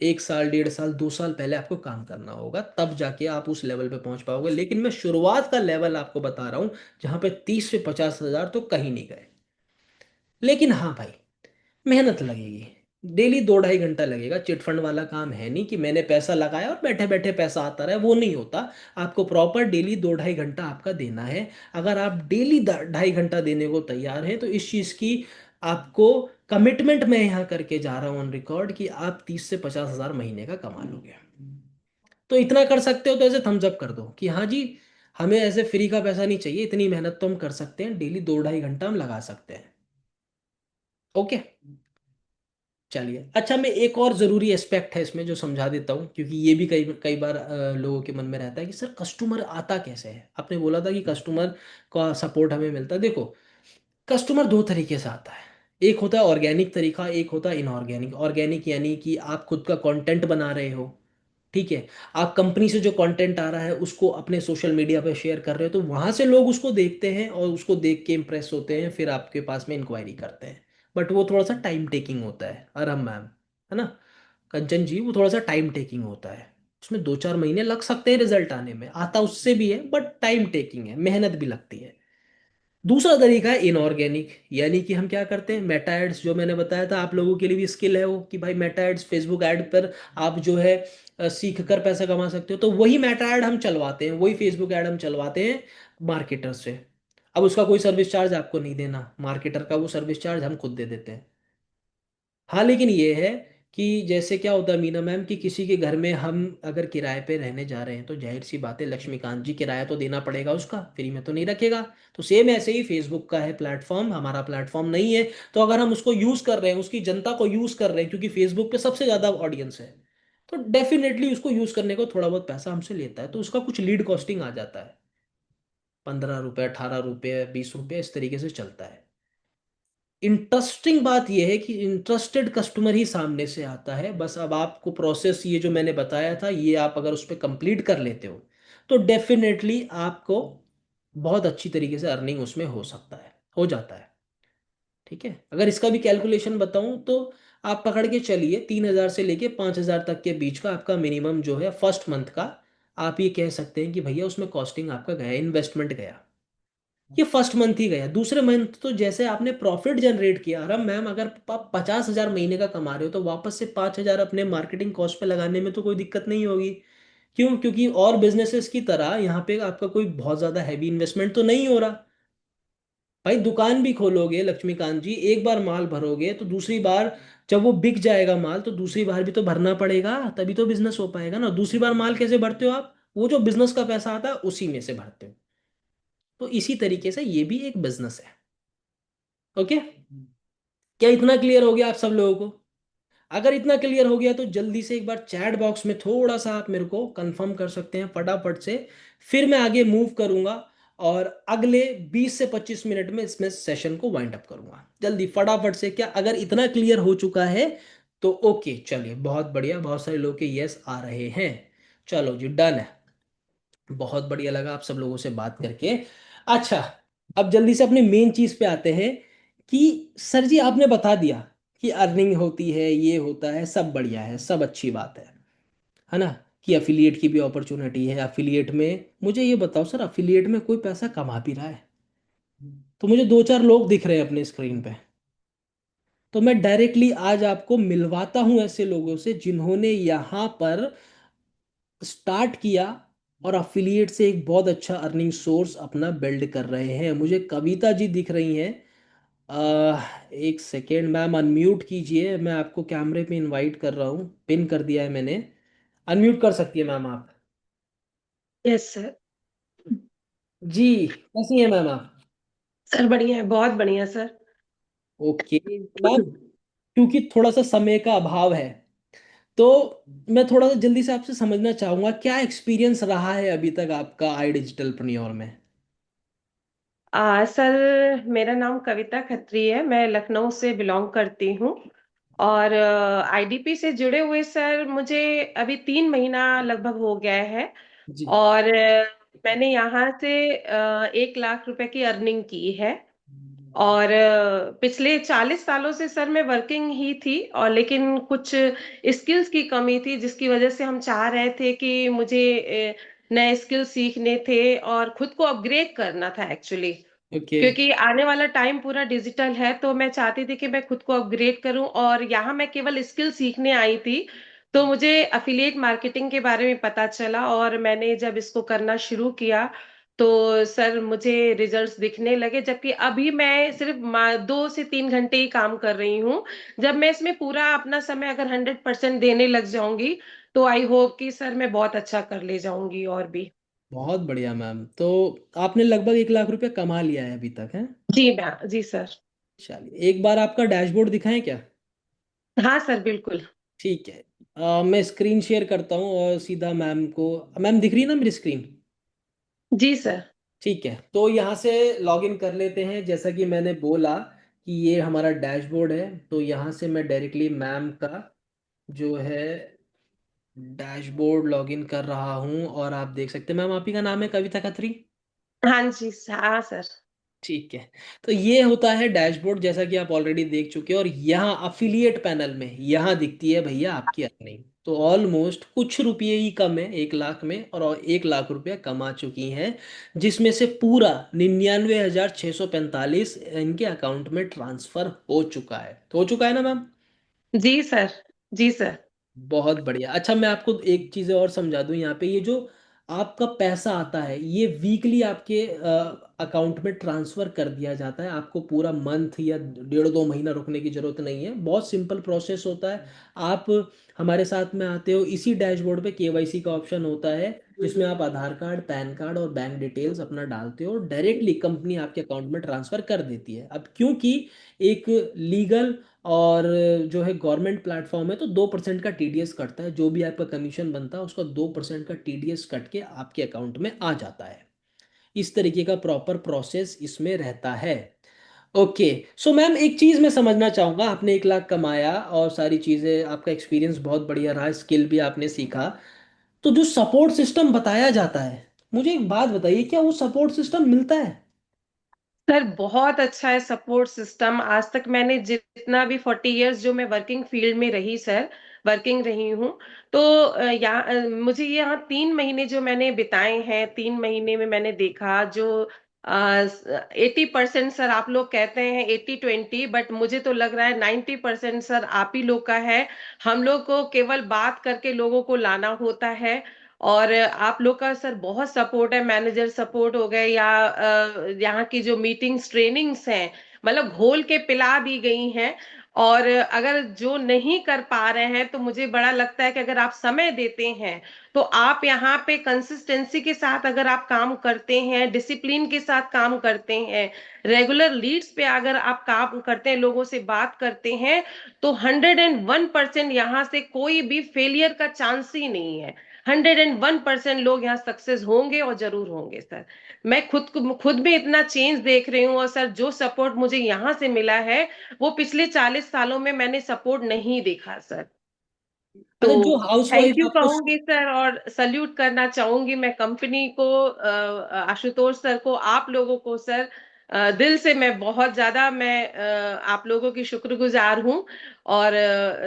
1 साल, 1.5 साल, 2 साल पहले आपको काम करना होगा, तब जाके आप उस लेवल पे पहुंच पाओगे। लेकिन मैं शुरुआत का लेवल आपको बता रहा हूं, जहां पे 30 से 50 हज़ार तो कहीं नहीं गए। लेकिन हाँ भाई, मेहनत लगेगी। डेली 2-2.5 घंटा लगेगा। चिटफंड वाला काम है नहीं कि मैंने पैसा लगाया और बैठे बैठे पैसा आता रहा, वो नहीं होता। आपको प्रॉपर डेली 2-2.5 घंटा आपका देना है। अगर आप डेली 2.5 घंटा देने को तैयार हैं, तो इस चीज़ की आपको कमिटमेंट मैं यहाँ करके जा रहा हूँ ऑन रिकॉर्ड, कि आप 30 से 50 हज़ार महीने का कमा लोगे। तो इतना कर सकते हो तो ऐसे थम्स अप कर दो कि हाँ जी, हमें ऐसे फ्री का पैसा नहीं चाहिए, इतनी मेहनत तो हम कर सकते हैं, डेली 2-2.5 घंटा हम लगा सकते हैं। ओके। चलिए, अच्छा, मैं एक और ज़रूरी एस्पेक्ट है इसमें जो समझा देता हूँ, क्योंकि ये भी कई कई बार लोगों के मन में रहता है कि सर कस्टमर आता कैसे है। आपने बोला था कि कस्टमर का सपोर्ट हमें मिलता है। देखो, कस्टमर दो तरीके से आता है। एक होता है ऑर्गेनिक तरीका, एक होता है इनऑर्गेनिक। ऑर्गेनिक यानी कि आप खुद का कंटेंट बना रहे हो, ठीक है। आप कंपनी से जो कंटेंट आ रहा है उसको अपने सोशल मीडिया पे शेयर कर रहे हो, तो वहां से लोग उसको देखते हैं और उसको देख के इम्प्रेस होते हैं, फिर आपके पास में इंक्वायरी करते हैं। बट वो थोड़ा सा टाइम टेकिंग होता है, आराम मैम, है ना कंचन जी, वो थोड़ा सा टाइम टेकिंग होता है। उसमें 2-4 महीने लग सकते हैं रिजल्ट आने में, आता उससे भी है, बट टाइम टेकिंग है, मेहनत भी लगती है। दूसरा तरीका है इनऑर्गेनिक, यानी कि हम क्या करते हैं, मेटा एड्स, जो मैंने बताया था आप लोगों के लिए भी स्किल है वो, कि भाई मेटा एड्स, फेसबुक ऐड पर आप जो है सीख कर पैसा कमा सकते हो। तो वही मेटा ऐड हम चलवाते हैं, वही फेसबुक ऐड हम चलवाते हैं मार्केटर से। अब उसका कोई सर्विस चार्ज आपको नहीं देना, मार्केटर का वो सर्विस चार्ज हम खुद दे देते हैं। हाँ, लेकिन ये है कि जैसे क्या होता है मीना मैम, कि किसी के घर में हम अगर किराए पे रहने जा रहे हैं, तो जाहिर सी बात है लक्ष्मीकांत जी किराया तो देना पड़ेगा, उसका फ्री में तो नहीं रखेगा। तो सेम ऐसे ही फेसबुक का है प्लेटफॉर्म, हमारा प्लेटफॉर्म नहीं है। तो अगर हम उसको यूज कर रहे हैं, उसकी जनता को यूज कर रहे हैं, क्योंकि फेसबुक पे सबसे ज्यादा ऑडियंस है, तो डेफिनेटली उसको यूज करने को थोड़ा बहुत पैसा हमसे लेता है, तो उसका कुछ लीड कॉस्टिंग आ जाता है। 15 रुपये, 18 रुपये, 20 रुपये, इस तरीके से चलता है। इंटरेस्टिंग बात यह है कि इंटरेस्टेड कस्टमर ही सामने से आता है। बस अब आपको प्रोसेस ये जो मैंने बताया था, ये आप अगर उस पर कंप्लीट कर लेते हो, तो डेफिनेटली आपको बहुत अच्छी तरीके से अर्निंग उसमें हो सकता है, हो जाता है। ठीक है, अगर इसका भी कैलकुलेशन बताऊं तो आप पकड़ के चलिए, 3,000 से लेके 5,000 तक के बीच का आपका मिनिमम जो है फर्स्ट मंथ का, आप ये कह सकते हैं कि भैया उसमें कॉस्टिंग आपका गया, इन्वेस्टमेंट गया। ये फर्स्ट मंथ ही गया। दूसरे मंथ तो जैसे आपने प्रॉफिट जनरेट किया, अरे मैम अगर आप 50,000 महीने का कमा रहे हो, तो वापस से 5,000 अपने मार्केटिंग कॉस्ट पे लगाने में तो कोई दिक्कत नहीं होगी। क्यों? क्योंकि और बिजनेसेस की तरह यहाँ पे आपका कोई बहुत ज्यादा हैवी इन्वेस्टमेंट तो नहीं हो रहा। भाई दुकान भी खोलोगे लक्ष्मीकांत जी, एक बार माल भरोगे तो दूसरी बार जब वो बिक जाएगा माल, तो दूसरी बार भी तो भरना पड़ेगा, तभी तो बिजनेस हो पाएगा ना। दूसरी बार माल कैसे भरते हो आप? वो जो बिजनेस का पैसा आता है उसी में से भरते हो। तो इसी तरीके से ये भी एक बिजनेस है। ओके। क्या इतना क्लियर हो गया आप सब लोगों को? अगर इतना क्लियर हो गया तो जल्दी से एक बार चैट बॉक्स में थोड़ा सा आप मेरे को कंफर्म कर सकते हैं फटाफट से। फिर मैं आगे मूव करूंगा और अगले 20 से 25 मिनट में इसमें सेशन को वाइंड अप करूंगा। जल्दी फटाफट से, क्या अगर इतना क्लियर हो चुका है तो ओके, चलिए बहुत बढ़िया, बहुत सारे लोग के यस आ रहे हैं। चलो जी, डन है। बहुत बढ़िया लगा आप सब लोगों से बात करके। अच्छा, अब जल्दी से अपने मेन चीज पे आते हैं, कि सर जी आपने बता दिया कि अर्निंग होती है, ये होता है, सब बढ़िया है, सब अच्छी बात है ना, कि अफिलिएट की भी अपॉर्चुनिटी है। अफिलिएट में मुझे ये बताओ सर, अफिलिएट में कोई पैसा कमा भी रहा है? तो मुझे 2-4 लोग दिख रहे हैं अपने स्क्रीन पे, तो मैं डायरेक्टली आज आपको मिलवाता हूं ऐसे लोगों से जिन्होंने यहाँ पर स्टार्ट किया और अफिलिएट से एक बहुत अच्छा अर्निंग सोर्स अपना बिल्ड कर रहे हैं। मुझे कविता जी दिख रही हैं। एक सेकेंड मैम, अनम्यूट कीजिए, मैं आपको कैमरे पे इनवाइट कर रहा हूँ, पिन कर दिया है मैंने। अनम्यूट कर सकती है मैम आप। Yes sir. जी, कैसी है मैम आप? सर बढ़िया है, बहुत बढ़िया सर। ओके मैम, क्योंकि थोड़ा सा समय का अभाव है, तो मैं थोड़ा सा जल्दी से आपसे समझना चाहूंगा, क्या एक्सपीरियंस रहा है अभी तक आपका आई डिजिटल प्रन्योर में? सर मेरा नाम कविता खत्री है। मैं लखनऊ से बिलोंग करती हूँ। और आईडीपी से जुड़े हुए सर मुझे अभी 3 महीना लगभग हो गया है। जी। और मैंने यहाँ से 1 लाख रुपए की अर्निंग की है। और पिछले 40 सालों से सर मैं वर्किंग ही थी, और लेकिन कुछ स्किल्स की कमी थी जिसकी वजह से हम चाह रहे थे कि मुझे नए स्किल सीखने थे और खुद को अपग्रेड करना था एक्चुअली। ओके। क्योंकि आने वाला टाइम पूरा डिजिटल है, तो मैं चाहती थी कि मैं खुद को अपग्रेड करूं, और यहाँ मैं केवल स्किल सीखने आई थी। तो मुझे अफिलिएट मार्केटिंग के बारे में पता चला, और मैंने जब इसको करना शुरू किया तो सर मुझे रिजल्ट्स दिखने लगे। जबकि अभी मैं सिर्फ 2 से 3 घंटे ही काम कर रही हूँ। जब मैं इसमें पूरा अपना समय अगर 100% देने लग जाऊंगी, तो आई होप कि सर मैं बहुत अच्छा कर ले जाऊंगी और भी। बहुत बढ़िया मैम। तो आपने लगभग 1 लाख रुपया कमा लिया है अभी तक, है? जी मैम, जी सर। चलिए, एक बार आपका डैशबोर्ड दिखाएं क्या? हाँ सर, बिल्कुल। ठीक है। मैं स्क्रीन शेयर करता हूँ और सीधा मैम को। मैम दिख रही है ना मेरी स्क्रीन? जी सर। ठीक है, तो यहाँ से लॉग इन कर लेते हैं। जैसा कि मैंने बोला कि ये हमारा डैशबोर्ड है, तो यहाँ से मैं डायरेक्टली मैम का जो है डैशबोर्ड लॉग इन कर रहा हूँ। और आप देख सकते हैं मैम, आप ही का नाम है कविता खत्री? हाँ जी, हाँ सर। ठीक है। तो ये होता है डैशबोर्ड, जैसा कि आप ऑलरेडी देख चुके हैं। और यहाँ अफिलिएट पैनल में यहाँ दिखती है भैया आपकी अर्निंग। तो ऑलमोस्ट कुछ रुपये ही कम है 1 लाख में, और 1 लाख रुपया कमा चुकी हैं, जिसमें से पूरा 99,645 इनके अकाउंट में ट्रांसफर हो चुका है ना मैम? जी सर। जी सर। बहुत बढ़िया। अच्छा, मैं आपको एक चीज़ और समझा दूं। यहाँ पे ये जो आपका पैसा आता है, ये वीकली आपके अकाउंट में ट्रांसफर कर दिया जाता है। आपको पूरा मंथ या 1.5-2 महीना रुकने की जरूरत नहीं है। बहुत सिंपल प्रोसेस होता है। आप हमारे साथ में आते हो, इसी डैशबोर्ड पे केवाईसी का ऑप्शन होता है, जिसमें आप आधार कार्ड, पैन कार्ड और बैंक डिटेल्स अपना डालते हो। डायरेक्टली कंपनी आपके अकाउंट में ट्रांसफर कर देती है। अब क्योंकि एक लीगल और जो है गवर्नमेंट प्लेटफॉर्म है, तो 2% का टीडीएस कटता है। जो भी आपका कमीशन बनता है उसका 2% का टीडीएस कट के आपके अकाउंट में आ जाता है। इस तरीके का प्रॉपर प्रोसेस इसमें रहता है। ओके। सो मैम, एक चीज़ मैं समझना चाहूँगा। आपने 1 लाख कमाया और सारी चीज़ें, आपका एक्सपीरियंस बहुत बढ़िया रहा, स्किल भी आपने सीखा। तो जो सपोर्ट सिस्टम बताया जाता है, मुझे एक बात बताइए, क्या वो सपोर्ट सिस्टम मिलता है? सर बहुत अच्छा है सपोर्ट सिस्टम। आज तक मैंने जितना भी 40 इयर्स जो मैं वर्किंग फील्ड में रही सर, वर्किंग रही हूँ, तो मुझे यहाँ 3 महीने जो मैंने बिताए हैं, 3 महीने में मैंने देखा जो 80% सर, आप लोग कहते हैं 80-20, बट मुझे तो लग रहा है 90% सर आप ही लोग का है। हम लोग को केवल बात करके लोगों को लाना होता है। और आप लोग का सर बहुत सपोर्ट है, मैनेजर सपोर्ट हो गए या यहाँ की जो मीटिंग्स ट्रेनिंग्स हैं, मतलब घोल के पिला दी गई हैं। और अगर जो नहीं कर पा रहे हैं, तो मुझे बड़ा लगता है कि अगर आप समय देते हैं, तो आप यहाँ पे कंसिस्टेंसी के साथ अगर आप काम करते हैं, डिसिप्लिन के साथ काम करते हैं, रेगुलर लीड्स पे अगर आप काम करते हैं, लोगों से बात करते हैं, तो 101% यहाँ से कोई भी फेलियर का चांस ही नहीं है। 101% लोग यहाँ सक्सेस होंगे, और जरूर होंगे सर। मैं खुद में इतना चेंज देख रही हूँ, और सर जो सपोर्ट मुझे यहाँ से मिला है, वो पिछले 40 सालों में मैंने सपोर्ट नहीं देखा सर। तो अच्छा, जो हाउस थैंक वाइफ यू आपको। कहूंगी सर, और सल्यूट करना चाहूंगी मैं कंपनी को, आशुतोष सर को, आप लोगों को सर। दिल से मैं बहुत ज्यादा मैं आप लोगों की शुक्रगुजार हूँ। और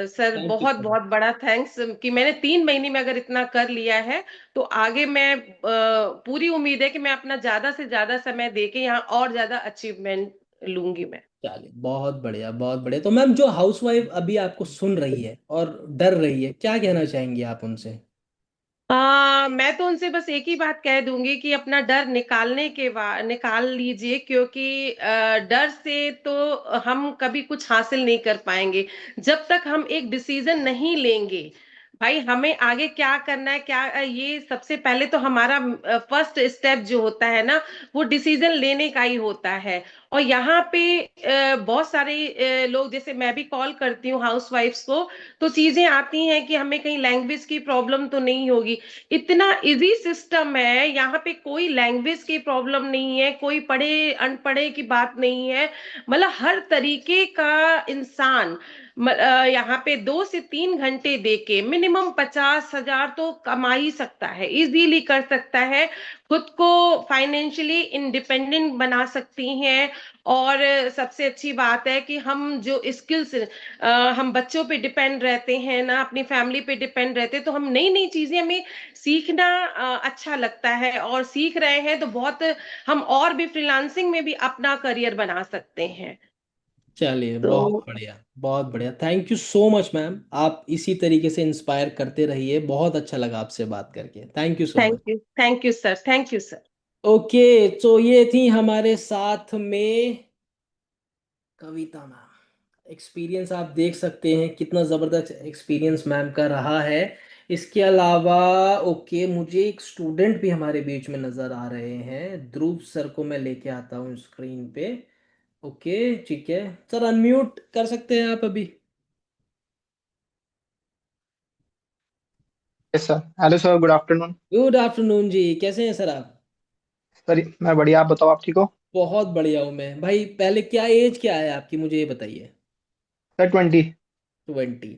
सर थैंक यू बहुत सो बहुत बड़ा थैंक्स कि मैंने 3 महीने में अगर इतना कर लिया है, तो आगे मैं पूरी उम्मीद है कि मैं अपना ज्यादा से ज्यादा समय दे के यहाँ और ज्यादा अचीवमेंट लूंगी मैं। चलिए, बहुत बढ़िया बहुत बढ़िया। तो मैम, जो हाउसवाइफ अभी आपको सुन रही है और डर रही है, क्या कहना चाहेंगी आप उनसे? मैं तो उनसे बस एक ही बात कह दूंगी कि अपना डर निकाल लीजिए, क्योंकि डर से तो हम कभी कुछ हासिल नहीं कर पाएंगे। जब तक हम एक डिसीजन नहीं लेंगे, भाई हमें आगे क्या करना है, क्या ये सबसे पहले तो हमारा फर्स्ट स्टेप जो होता है ना, वो डिसीजन लेने का ही होता है। और यहाँ पे बहुत सारे लोग, जैसे मैं भी कॉल करती हूँ हाउस वाइफ्स को, तो चीजें आती हैं कि हमें कहीं लैंग्वेज की प्रॉब्लम तो नहीं होगी। इतना इजी सिस्टम है यहाँ पे, कोई लैंग्वेज की प्रॉब्लम नहीं है, कोई पढ़े अनपढ़े की बात नहीं है। मतलब हर तरीके का इंसान यहाँ पे 2 से 3 घंटे देके मिनिमम 50,000 तो कमा ही सकता है, इजीली कर सकता है, खुद को फाइनेंशियली इंडिपेंडेंट बना सकती हैं। और सबसे अच्छी बात है कि हम जो स्किल्स, हम बच्चों पे डिपेंड रहते हैं ना, अपनी फैमिली पे डिपेंड रहते हैं, तो हम नई नई चीजें हमें सीखना अच्छा लगता है, और सीख रहे हैं तो बहुत, हम और भी फ्रीलांसिंग में भी अपना करियर बना सकते हैं। चलिए, तो बहुत बढ़िया, बहुत बढ़िया। Thank you so much ma'am, आप इसी तरीके से इंस्पायर करते रहिए। बहुत अच्छा लगा आपसे बात करके। Thank you so much. Thank you sir, thank you sir. Okay, तो ये थी हमारे साथ में कविता मैम। एक्सपीरियंस आप देख सकते हैं, कितना ज़बरदस्त एक्सपीरियंस मैम का रहा है। इसके अलावा ओके, मुझे एक स्टूडेंट भी हमारे बीच में नज़र आ रहे हैं। ध्रुव सर को मैं लेके आता हूँ स्क्रीन पे। ओके, ठीक है सर, अनम्यूट कर सकते हैं आप अभी। Yes sir. Hello sir, good afternoon. Good afternoon जी, कैसे हैं सर आप? सर मैं बढ़िया, आप बताओ, आप ठीक हो? बहुत बढ़िया हूँ मैं भाई। पहले क्या एज क्या है आपकी, मुझे ये बताइए। सर 20। 20।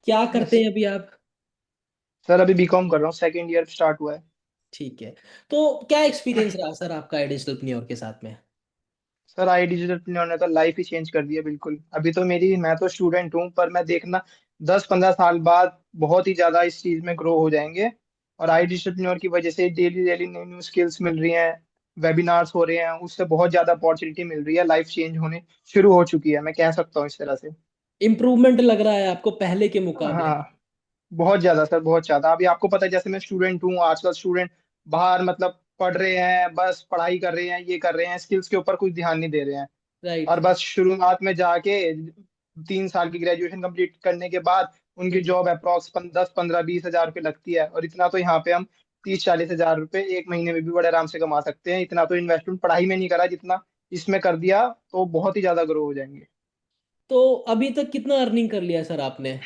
क्या यस करते हैं अभी आप? सर, अभी बीकॉम कर रहा हूँ, सेकेंड ईयर स्टार्ट हुआ है। ठीक है, तो क्या एक्सपीरियंस रहा सर आपका एडिशनल के साथ में? सर आई डिजिटल ने तो लाइफ ही चेंज कर दिया बिल्कुल। अभी तो मैं तो स्टूडेंट हूँ, पर मैं देखना 10-15 साल बाद बहुत ही ज्यादा इस चीज में ग्रो हो जाएंगे। और आई डिजिटल की वजह से daily daily new new skills मिल रही हैं, वेबिनार्स हो रहे हैं, उससे बहुत ज्यादा अपॉर्चुनिटी मिल रही है, लाइफ चेंज होने शुरू हो चुकी है, मैं कह सकता हूँ इस तरह से। इम्प्रूवमेंट लग रहा है आपको पहले के मुकाबले? हाँ, बहुत ज्यादा सर, बहुत ज्यादा। अभी आपको पता है, जैसे मैं स्टूडेंट हूँ, आजकल स्टूडेंट बाहर मतलब पढ़ रहे हैं, बस पढ़ाई कर रहे हैं, ये कर रहे हैं, स्किल्स के ऊपर कुछ ध्यान नहीं दे रहे हैं। राइट। और बस शुरुआत में जाके 3 साल की ग्रेजुएशन कंप्लीट करने के बाद उनकी जॉब अप्रॉक्स 10-15-20 हजार रुपये लगती है। और इतना तो यहाँ पे हम 30-40 हजार रुपये एक महीने में भी बड़े आराम से कमा सकते हैं। इतना तो इन्वेस्टमेंट पढ़ाई में नहीं करा जितना इसमें कर दिया, तो बहुत ही ज्यादा ग्रो हो जाएंगे। तो अभी तक कितना अर्निंग कर लिया सर आपने?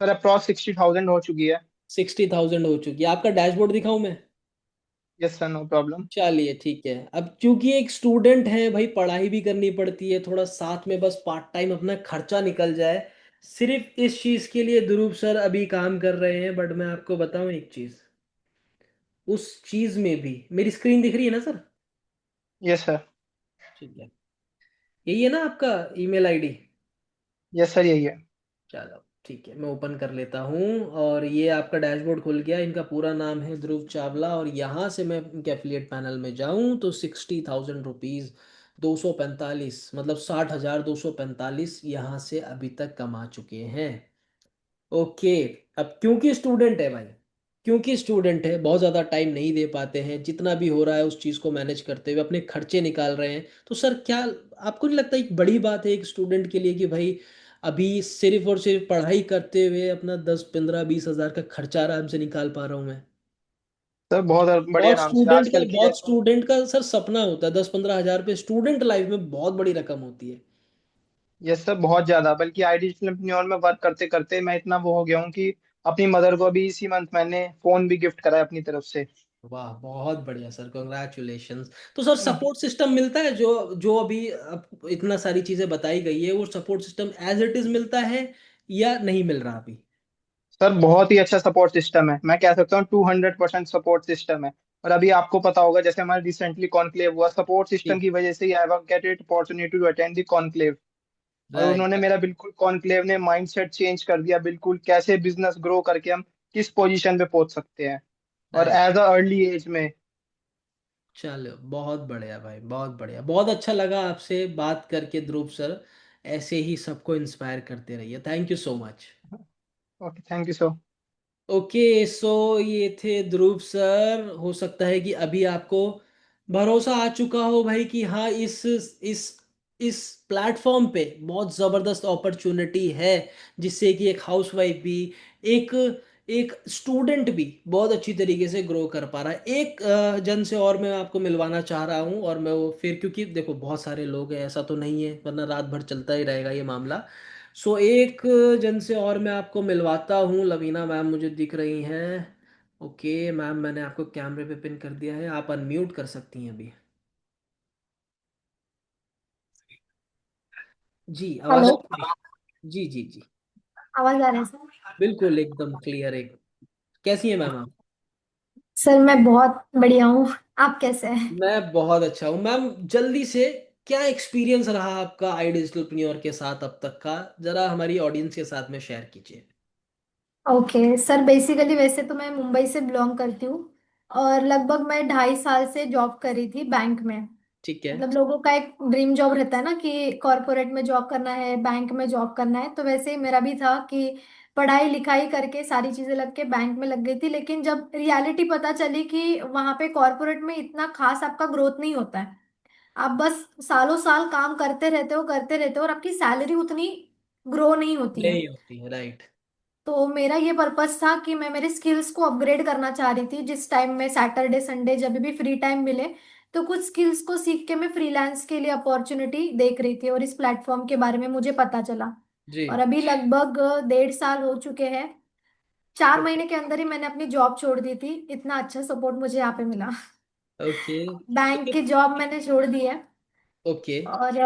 सर अप्रॉक्स 60,000 हो चुकी है। 60,000 हो चुकी है? आपका डैशबोर्ड दिखाऊं मैं? Yes sir, no problem. चलिए ठीक है। अब क्योंकि एक स्टूडेंट है भाई, पढ़ाई भी करनी पड़ती है, थोड़ा साथ में बस पार्ट टाइम अपना खर्चा निकल जाए, सिर्फ इस चीज के लिए ध्रुव सर अभी काम कर रहे हैं। बट मैं आपको बताऊं एक चीज, उस चीज में भी मेरी स्क्रीन दिख रही है ना सर? Yes sir. ठीक है, यही है ना आपका ईमेल आईडी? यस सर, यही है। चलो ठीक है, मैं ओपन कर लेता हूँ। और ये आपका डैशबोर्ड खुल गया। इनका पूरा नाम है ध्रुव चावला, और यहाँ से मैं इनके एफिलिएट पैनल में जाऊँ तो 60,000 रुपीज़, 245, मतलब 60,245 यहाँ से अभी तक कमा चुके हैं। ओके। अब क्योंकि स्टूडेंट है भाई, क्योंकि स्टूडेंट है, बहुत ज़्यादा टाइम नहीं दे पाते हैं, जितना भी हो रहा है उस चीज़ को मैनेज करते हुए अपने खर्चे निकाल रहे हैं। तो सर क्या आपको नहीं लगता एक बड़ी बात है एक स्टूडेंट के लिए कि भाई अभी सिर्फ और सिर्फ पढ़ाई करते हुए अपना 10, 15, 20 हज़ार का खर्चा आराम से निकाल पा रहा हूँ मैं? सर बहुत बड़े बहुत आराम से स्टूडेंट का आजकल की बहुत स्टूडेंट का सर सपना होता है, 10, 15 हज़ार पे स्टूडेंट लाइफ में बहुत बड़ी रकम होती है। यस सर, बहुत ज्यादा। बल्कि आईटी एंटरप्रेन्योर में वर्क करते करते मैं इतना वो हो गया हूँ कि अपनी मदर को अभी इसी मंथ मैंने फोन भी गिफ्ट करा है अपनी तरफ से। वाह, बहुत बढ़िया सर, कॉन्ग्रेचुलेशंस। तो सर सपोर्ट सिस्टम मिलता है, जो जो अभी अब इतना सारी चीजें बताई गई है, वो support system as it is मिलता है या नहीं मिल रहा अभी? सर बहुत ही अच्छा सपोर्ट सिस्टम है, मैं कह सकता हूँ 200% सपोर्ट सिस्टम है। और अभी आपको पता होगा, जैसे हमारा रिसेंटली कॉन्क्लेव हुआ, सपोर्ट सिस्टम जी। की वजह से I get it opportunity to attend the conclave. और राइट। उन्होंने मेरा बिल्कुल, कॉन्क्लेव ने माइंडसेट चेंज कर दिया बिल्कुल, कैसे बिजनेस ग्रो करके हम किस पोजीशन पे पहुंच सकते हैं, और right. As a early age में। चलो, बहुत बढ़िया भाई, बहुत बढ़िया, बहुत अच्छा लगा आपसे बात करके ध्रुव सर। ऐसे ही सबको इंस्पायर करते रहिए। Thank you so much. Okay, thank you sir. Okay, so ये थे ध्रुव सर। हो सकता है कि अभी आपको भरोसा आ चुका हो भाई कि हाँ, इस प्लेटफॉर्म पे बहुत ज़बरदस्त अपॉर्चुनिटी है, जिससे कि एक हाउसवाइफ भी एक एक स्टूडेंट भी बहुत अच्छी तरीके से ग्रो कर पा रहा है। एक जन से और मैं आपको मिलवाना चाह रहा हूँ, और मैं वो फिर, क्योंकि देखो बहुत सारे लोग हैं, ऐसा तो नहीं है, वरना रात भर चलता ही रहेगा ये मामला। सो एक जन से और मैं आपको मिलवाता हूँ। लवीना मैम मुझे दिख रही हैं। ओके मैम, मैंने आपको कैमरे पे पिन कर दिया है, आप अनम्यूट कर सकती हैं अभी। जी आवाज हेलो। आ रही है? जी जी जी, आवाज आ रहा है सर? बिल्कुल एकदम क्लियर है। कैसी है मैम आप? सर मैं बहुत बढ़िया हूँ। आप कैसे हैं? मैं बहुत अच्छा हूँ मैम। जल्दी से, क्या एक्सपीरियंस रहा आपका आई डिजिटलप्रेन्योर के साथ अब तक का, जरा हमारी ऑडियंस के साथ में शेयर कीजिए। ओके सर, बेसिकली वैसे तो मैं मुंबई से बिलोंग करती हूँ और लगभग मैं 2.5 साल से जॉब कर रही थी बैंक में। ठीक है। मतलब लोगों का एक ड्रीम जॉब रहता है ना कि कॉरपोरेट में जॉब करना है, बैंक में जॉब करना है, तो वैसे ही मेरा भी था कि पढ़ाई लिखाई करके सारी चीजें लग के बैंक में लग गई थी। लेकिन जब रियलिटी पता चली कि वहां पे कॉरपोरेट में इतना खास आपका ग्रोथ नहीं होता है, आप बस सालों साल काम करते रहते हो और आपकी सैलरी उतनी ग्रो नहीं होती है। नहीं होती है, राइट। तो मेरा ये पर्पस था कि मैं मेरे स्किल्स को अपग्रेड करना चाह रही थी। जिस टाइम में सैटरडे संडे जब भी फ्री टाइम मिले तो कुछ स्किल्स को सीख के मैं फ्रीलांस के लिए अपॉर्चुनिटी देख रही थी और इस प्लेटफॉर्म के बारे में मुझे पता चला। जी। और अभी लगभग 1.5 साल हो चुके हैं। 4 महीने के अंदर ही मैंने अपनी जॉब छोड़ दी थी, इतना अच्छा सपोर्ट मुझे यहाँ पे मिला। ओके। बैंक की जॉब मैंने छोड़ दी है ओके। और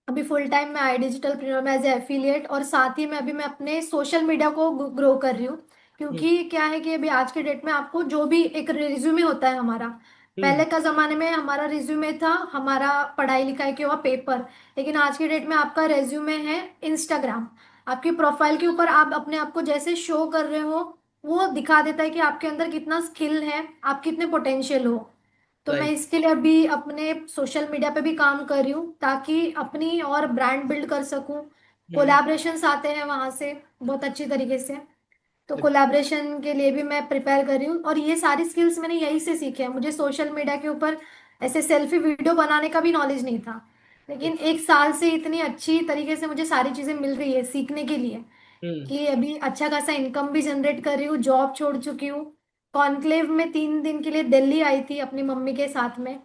अभी फुल टाइम मैं आई डिजिटल प्रीमियर में एज ए एफिलिएट, और साथ ही में अभी मैं अपने सोशल मीडिया को ग्रो कर रही हूँ। हम्म क्योंकि क्या है कि अभी आज के डेट में आपको जो भी एक रिज्यूमे होता है हमारा, हम्म। पहले का जमाने में हमारा रिज्यूमे था हमारा पढ़ाई लिखाई के हुआ पेपर, लेकिन आज के डेट में आपका रिज्यूमे है इंस्टाग्राम। आपकी प्रोफाइल के ऊपर आप अपने आप को जैसे शो कर रहे हो वो दिखा देता है कि आपके अंदर कितना स्किल है, आप कितने पोटेंशियल हो। तो मैं राइट। इसके लिए अभी अपने सोशल मीडिया पे भी काम कर रही हूँ ताकि अपनी और ब्रांड बिल्ड कर सकूँ। हम्म। कोलैबोरेशंस आते हैं वहां से बहुत अच्छी तरीके से, तो कोलैबोरेशन के लिए भी मैं प्रिपेयर कर रही हूँ। और ये सारी स्किल्स मैंने यहीं से सीखे हैं। मुझे सोशल मीडिया के ऊपर ऐसे सेल्फी वीडियो बनाने का भी नॉलेज नहीं था, लेकिन 1 साल से इतनी अच्छी तरीके से मुझे सारी चीजें मिल रही है सीखने के लिए हम्म। कि अभी अच्छा खासा इनकम भी जनरेट कर रही हूँ, जॉब छोड़ चुकी हूँ। कॉन्क्लेव में 3 दिन के लिए दिल्ली आई थी अपनी मम्मी के साथ में,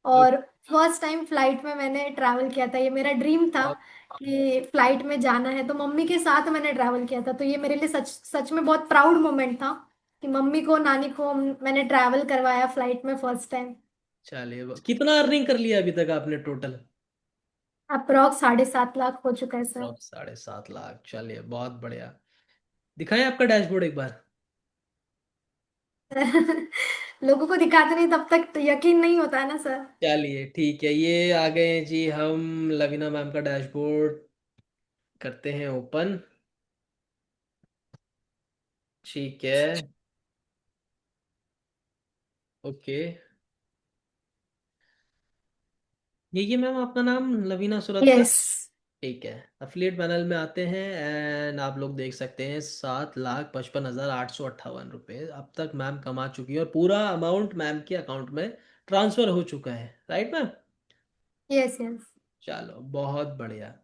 और फर्स्ट टाइम फ्लाइट में मैंने ट्रैवल किया था। ये मेरा ड्रीम था कि फ्लाइट में जाना है, तो मम्मी के साथ मैंने ट्रैवल किया था। तो ये मेरे लिए सच सच में बहुत प्राउड मोमेंट था कि मम्मी को नानी को मैंने ट्रैवल करवाया फ्लाइट में फर्स्ट टाइम। चलिए, कितना अर्निंग कर लिया अभी तक आपने टोटल? अप्रोक्स 7.5 लाख हो चुका है सर। अप्रॉक्स 7.5 लाख। चलिए बहुत बढ़िया। दिखाएं आपका डैशबोर्ड एक बार। लोगों को दिखाते नहीं तब तक तो यकीन नहीं होता है ना सर। चलिए ठीक है, ये आ गए जी हम। लवीना मैम का डैशबोर्ड करते हैं ओपन। ठीक है। ओके। ये मैम आपका नाम लवीना सुरत्कल। यस। ठीक है। अफिलिएट पैनल में आते हैं एंड आप लोग देख सकते हैं 7,55,858 रुपये अब तक मैम कमा चुकी है, और पूरा अमाउंट मैम के अकाउंट में ट्रांसफर हो चुका है, राइट मैम? Yes yes. चलो बहुत बढ़िया।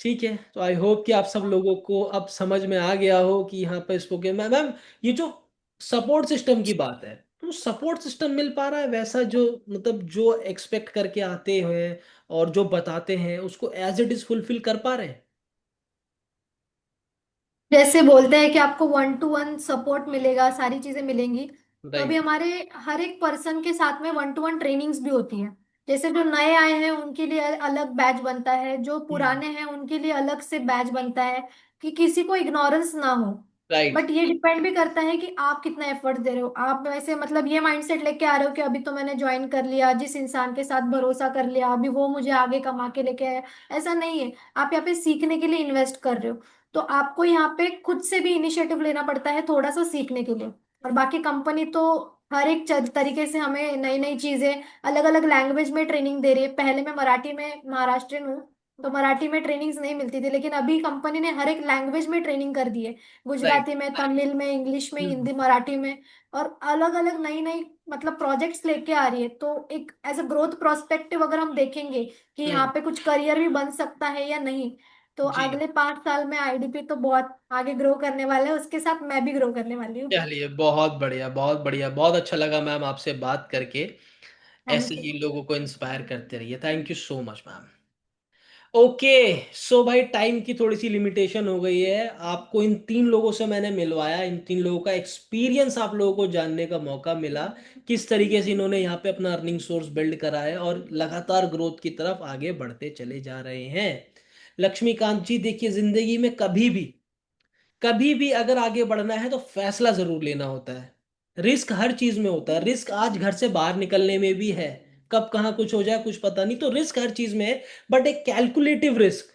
ठीक है, तो आई होप कि आप सब लोगों को अब समझ में आ गया हो कि यहाँ पे स्पोकन मैम मैम, ये जो सपोर्ट सिस्टम की बात है, तो सपोर्ट सिस्टम मिल पा रहा है वैसा, जो मतलब जो एक्सपेक्ट करके आते हैं और जो बताते हैं उसको एज इट इज फुलफिल कर पा रहे हैं? जैसे बोलते हैं कि आपको 1 to 1 सपोर्ट मिलेगा, सारी चीजें मिलेंगी। तो अभी राइट। हमारे हर एक पर्सन के साथ में 1 to 1 ट्रेनिंग्स भी होती है। जैसे जो नए आए हैं उनके लिए अलग बैच बनता है, जो हम्म। पुराने हैं उनके लिए अलग से बैच बनता है, कि किसी को इग्नोरेंस ना हो। राइट। बट ये डिपेंड भी करता है कि आप कितना एफर्ट दे रहे हो। आप वैसे मतलब ये माइंडसेट लेके आ रहे हो कि अभी तो मैंने ज्वाइन कर लिया, जिस इंसान के साथ भरोसा कर लिया अभी वो मुझे आगे कमा के लेके आया, ऐसा नहीं है। आप यहाँ पे सीखने के लिए इन्वेस्ट कर रहे हो, तो आपको यहाँ पे खुद से भी इनिशिएटिव लेना पड़ता है थोड़ा सा सीखने के लिए। और बाकी कंपनी तो हर एक तरीके से हमें नई नई चीजें अलग अलग लैंग्वेज में ट्रेनिंग दे रही है। पहले मैं मराठी में महाराष्ट्रियन हूँ, तो मराठी में ट्रेनिंग्स नहीं मिलती थी, लेकिन अभी कंपनी ने हर एक लैंग्वेज में ट्रेनिंग कर दी है। राइट। गुजराती में, तमिल में, इंग्लिश में, हम्म। हिंदी, मराठी में, और अलग अलग नई नई मतलब प्रोजेक्ट्स लेके आ रही है। तो एक एज अ ग्रोथ प्रोस्पेक्टिव अगर हम देखेंगे कि यहाँ हम्म। पे कुछ करियर भी बन सकता है या नहीं, तो जी। अगले 5 साल में आईडीपी तो बहुत आगे ग्रो करने वाला है, उसके साथ मैं भी ग्रो करने वाली हूँ। चलिए, बहुत बढ़िया, बहुत बढ़िया, बहुत अच्छा लगा मैम आपसे बात करके। ऐसे थैंक यू। ही लोगों को इंस्पायर करते रहिए। Thank you so much ma'am. Okay. So भाई, टाइम की थोड़ी सी लिमिटेशन हो गई है। आपको इन तीन लोगों से मैंने मिलवाया, इन तीन लोगों का एक्सपीरियंस आप लोगों को जानने का मौका मिला, किस तरीके से इन्होंने यहाँ पे अपना अर्निंग सोर्स बिल्ड करा है और लगातार ग्रोथ की तरफ आगे बढ़ते चले जा रहे हैं। लक्ष्मीकांत जी, देखिए, जिंदगी में कभी भी अगर आगे बढ़ना है तो फैसला जरूर लेना होता है। रिस्क हर चीज में होता है। रिस्क आज घर से बाहर निकलने में भी है, कब कहाँ कुछ हो जाए कुछ पता नहीं, तो रिस्क हर चीज में है। बट एक कैलकुलेटिव रिस्क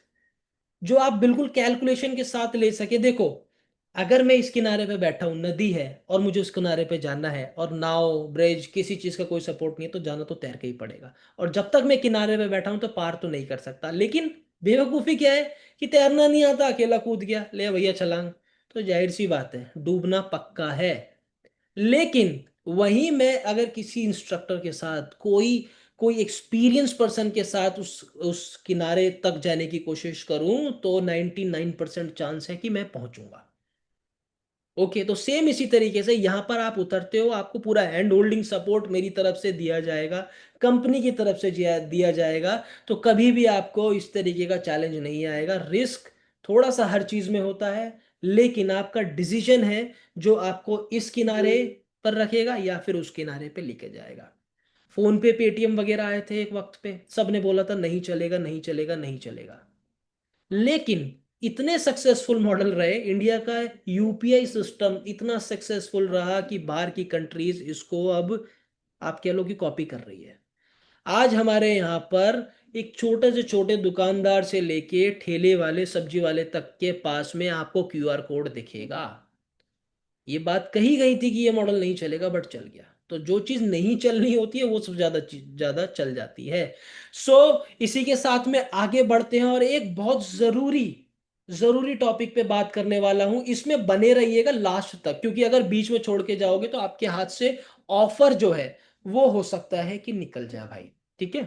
जो आप बिल्कुल कैलकुलेशन के साथ ले सके। देखो, अगर मैं इस किनारे पे बैठा हूं, नदी है और मुझे उस किनारे पे जाना है, और नाव ब्रिज किसी चीज का कोई सपोर्ट नहीं है, तो जाना तो तैर के ही पड़ेगा। और जब तक मैं किनारे पे बैठा हूं तो पार तो नहीं कर सकता। लेकिन बेवकूफी क्या है कि तैरना नहीं आता, अकेला कूद गया, ले भैया छलांग, तो जाहिर सी बात है डूबना पक्का है। लेकिन वहीं मैं अगर किसी इंस्ट्रक्टर के साथ, कोई कोई एक्सपीरियंस पर्सन के साथ उस किनारे तक जाने की कोशिश करूं, तो 99% चांस है कि मैं पहुंचूंगा। ओके, तो सेम इसी तरीके से यहां पर आप उतरते हो, आपको पूरा हैंड होल्डिंग सपोर्ट मेरी तरफ से दिया जाएगा, कंपनी की तरफ से दिया जाएगा। तो कभी भी आपको इस तरीके का चैलेंज नहीं आएगा। रिस्क थोड़ा सा हर चीज में होता है, लेकिन आपका डिसीजन है जो आपको इस किनारे पर रखेगा या फिर उस किनारे पे लेके जाएगा। फोन पे, पेटीएम वगैरह आए थे एक वक्त पे, सबने बोला था नहीं चलेगा, नहीं चलेगा, नहीं चलेगा। लेकिन इतने सक्सेसफुल मॉडल रहे, इंडिया का यूपीआई सिस्टम इतना सक्सेसफुल रहा कि बाहर की कंट्रीज इसको अब आप कह लो कि कॉपी कर रही है। आज हमारे यहाँ पर एक छोटे से छोटे दुकानदार से लेके ठेले वाले, सब्जी वाले तक के पास में आपको क्यूआर कोड दिखेगा। ये बात कही गई थी कि ये मॉडल नहीं चलेगा, बट चल गया। तो जो चीज नहीं चलनी होती है वो सब ज्यादा ज्यादा चल जाती है। सो इसी के साथ में आगे बढ़ते हैं, और एक बहुत जरूरी जरूरी टॉपिक पे बात करने वाला हूं। इसमें बने रहिएगा लास्ट तक, क्योंकि अगर बीच में छोड़ के जाओगे तो आपके हाथ से ऑफर जो है वो हो सकता है कि निकल जाए भाई। ठीक है।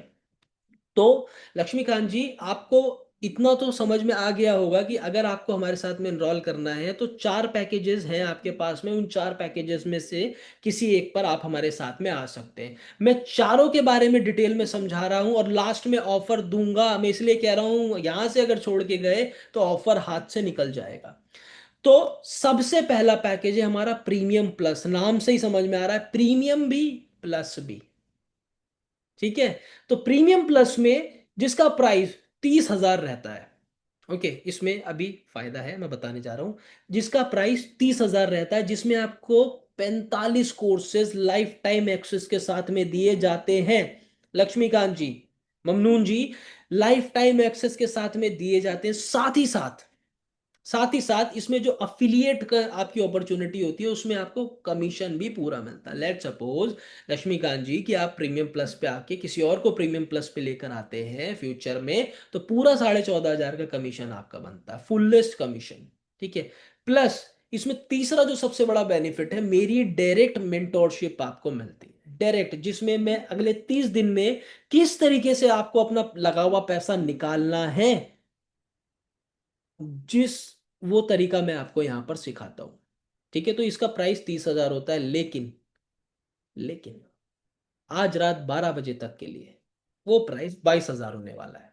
तो लक्ष्मीकांत जी, आपको इतना तो समझ में आ गया होगा कि अगर आपको हमारे साथ में एनरोल करना है तो 4 पैकेजेस हैं आपके पास में। उन 4 पैकेजेस में से किसी एक पर आप हमारे साथ में आ सकते हैं। मैं चारों के बारे में डिटेल में समझा रहा हूं, और लास्ट में ऑफर दूंगा। मैं इसलिए कह रहा हूं, यहां से अगर छोड़ के गए तो ऑफर हाथ से निकल जाएगा। तो सबसे पहला पैकेज है हमारा प्रीमियम प्लस। नाम से ही समझ में आ रहा है, प्रीमियम भी प्लस भी। ठीक है। तो प्रीमियम प्लस में जिसका प्राइस 30,000 रहता है। ओके, इसमें अभी फायदा है, मैं बताने जा रहा हूं। जिसका प्राइस 30,000 रहता है, जिसमें आपको 45 कोर्सेज लाइफ टाइम एक्सेस के साथ में दिए जाते हैं। लक्ष्मीकांत जी, ममनून जी, लाइफ टाइम एक्सेस के साथ में दिए जाते हैं। साथ ही साथ इसमें जो अफिलिएट का आपकी अपॉर्चुनिटी होती है, उसमें आपको कमीशन भी पूरा मिलता है। लेट सपोज लक्ष्मीकांत जी कि आप प्रीमियम प्लस पे आके किसी और को प्रीमियम प्लस पे लेकर आते हैं फ्यूचर में, तो पूरा 14,500 का कमीशन आपका बनता है, फुलेस्ट कमीशन। ठीक है। प्लस इसमें तीसरा जो सबसे बड़ा बेनिफिट है, मेरी डायरेक्ट मेंटोरशिप आपको मिलती है, डायरेक्ट, जिसमें मैं अगले 30 दिन में किस तरीके से आपको अपना लगा हुआ पैसा निकालना है, जिस वो तरीका मैं आपको यहां पर सिखाता हूं। ठीक है। तो इसका प्राइस 30,000 होता है, लेकिन आज रात 12 बजे तक के लिए वो प्राइस 22,000 होने वाला है।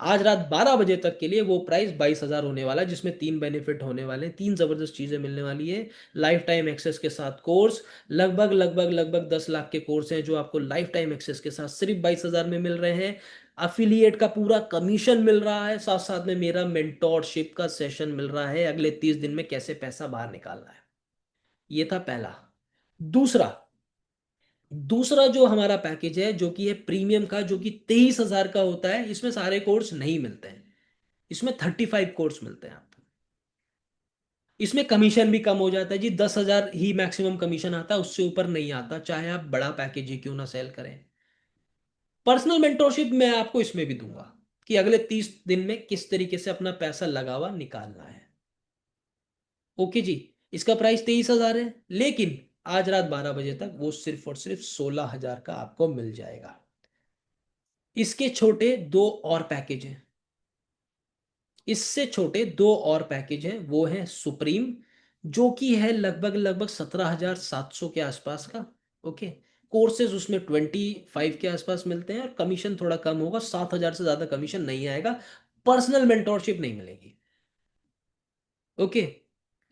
आज रात 12 बजे तक के लिए वो प्राइस 22,000 होने वाला है, जिसमें 3 बेनिफिट होने वाले हैं, 3 जबरदस्त चीजें मिलने वाली है। लाइफ टाइम एक्सेस के साथ कोर्स, लगभग लगभग लगभग 10 लाख के कोर्स हैं जो आपको लाइफ टाइम एक्सेस के साथ सिर्फ 22,000 में मिल रहे हैं। अफिलिएट का पूरा कमीशन मिल रहा है, साथ साथ में मेरा मेंटोरशिप का सेशन मिल रहा है, अगले 30 दिन में कैसे पैसा बाहर निकालना है। ये था पहला। दूसरा दूसरा जो हमारा पैकेज है, जो कि है प्रीमियम का, जो कि 23,000 का होता है, इसमें सारे कोर्स नहीं मिलते हैं। इसमें 35 कोर्स मिलते हैं आपको। इसमें कमीशन भी कम हो जाता है जी, 10,000 ही मैक्सिमम कमीशन आता है, उससे ऊपर नहीं आता, चाहे आप बड़ा पैकेज ही क्यों ना सेल करें। पर्सनल मेंटोरशिप मैं आपको इसमें भी दूंगा कि अगले 30 दिन में किस तरीके से अपना पैसा लगा हुआ निकालना है। ओके जी। इसका प्राइस 23,000 है, लेकिन आज रात 12 बजे तक वो सिर्फ और सिर्फ 16,000 का आपको मिल जाएगा। इसके छोटे दो और पैकेज हैं। इससे छोटे दो और पैकेज हैं, वो है सुप्रीम, जो कि है लगभग लगभग 17,700 के आसपास का। ओके, कोर्सेज उसमें 25 के आसपास मिलते हैं और कमीशन थोड़ा कम होगा, 7,000 से ज़्यादा कमीशन नहीं आएगा, पर्सनल मेंटोरशिप नहीं मिलेगी। ओके,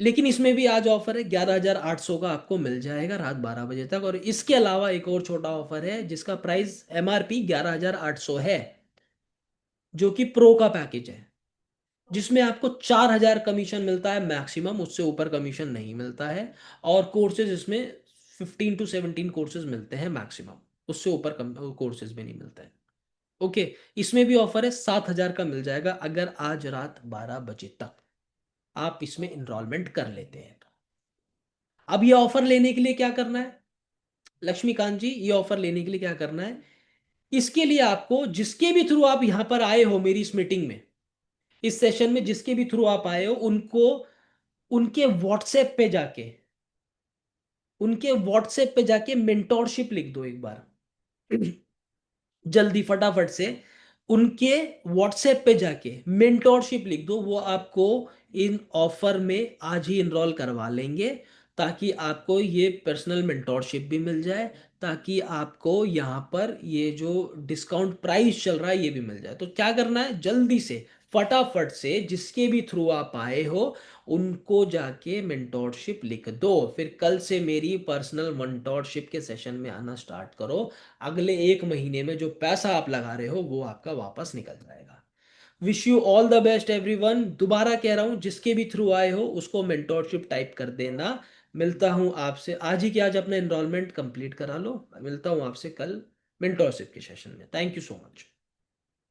लेकिन इसमें भी आज ऑफर है, 11,800 का आपको मिल जाएगा रात 12 बजे तक। और इसके अलावा एक और छोटा ऑफर है जिसका प्राइस MRP 11,800 है, जो कि प्रो का पैकेज है, जिसमें आपको 4,000 कमीशन मिलता है मैक्सिमम, उससे ऊपर कमीशन नहीं मिलता है। और कोर्सेज इसमें 15 to 17 कोर्सेज मिलते हैं मैक्सिमम, उससे ऊपर कोर्सेज भी नहीं मिलते हैं। ओके, इसमें भी ऑफर है, 7,000 का मिल जाएगा अगर आज रात 12 बजे तक आप इसमें इनरोलमेंट कर लेते हैं। अब ये ऑफर लेने के लिए क्या करना है लक्ष्मीकांत जी, ये ऑफर लेने के लिए क्या करना है? इसके लिए आपको, जिसके भी थ्रू आप यहां पर आए हो मेरी इस मीटिंग में, इस सेशन में जिसके भी थ्रू आप आए हो, उनको उनके व्हाट्सएप पे जाके मेंटोरशिप लिख दो एक बार। जल्दी फटाफट से उनके व्हाट्सएप पे जाके मेंटोरशिप लिख दो, वो आपको इन ऑफर में आज ही इनरोल करवा लेंगे, ताकि आपको ये पर्सनल मेंटोरशिप भी मिल जाए, ताकि आपको यहाँ पर ये जो डिस्काउंट प्राइस चल रहा है ये भी मिल जाए। तो क्या करना है, जल्दी से फटाफट से जिसके भी थ्रू आप आए हो उनको जाके मेंटोरशिप लिख दो, फिर कल से मेरी पर्सनल मेंटोरशिप के सेशन में आना स्टार्ट करो। अगले 1 महीने में जो पैसा आप लगा रहे हो वो आपका वापस निकल जाएगा। Wish you all the best everyone. दोबारा कह रहा हूं, जिसके भी थ्रू आए हो उसको मेंटोरशिप टाइप कर देना। मिलता हूं आपसे आज ही कि आज अपना एनरोलमेंट कंप्लीट करा लो। मिलता हूं आपसे कल मेंटोरशिप के सेशन में। Thank you so much.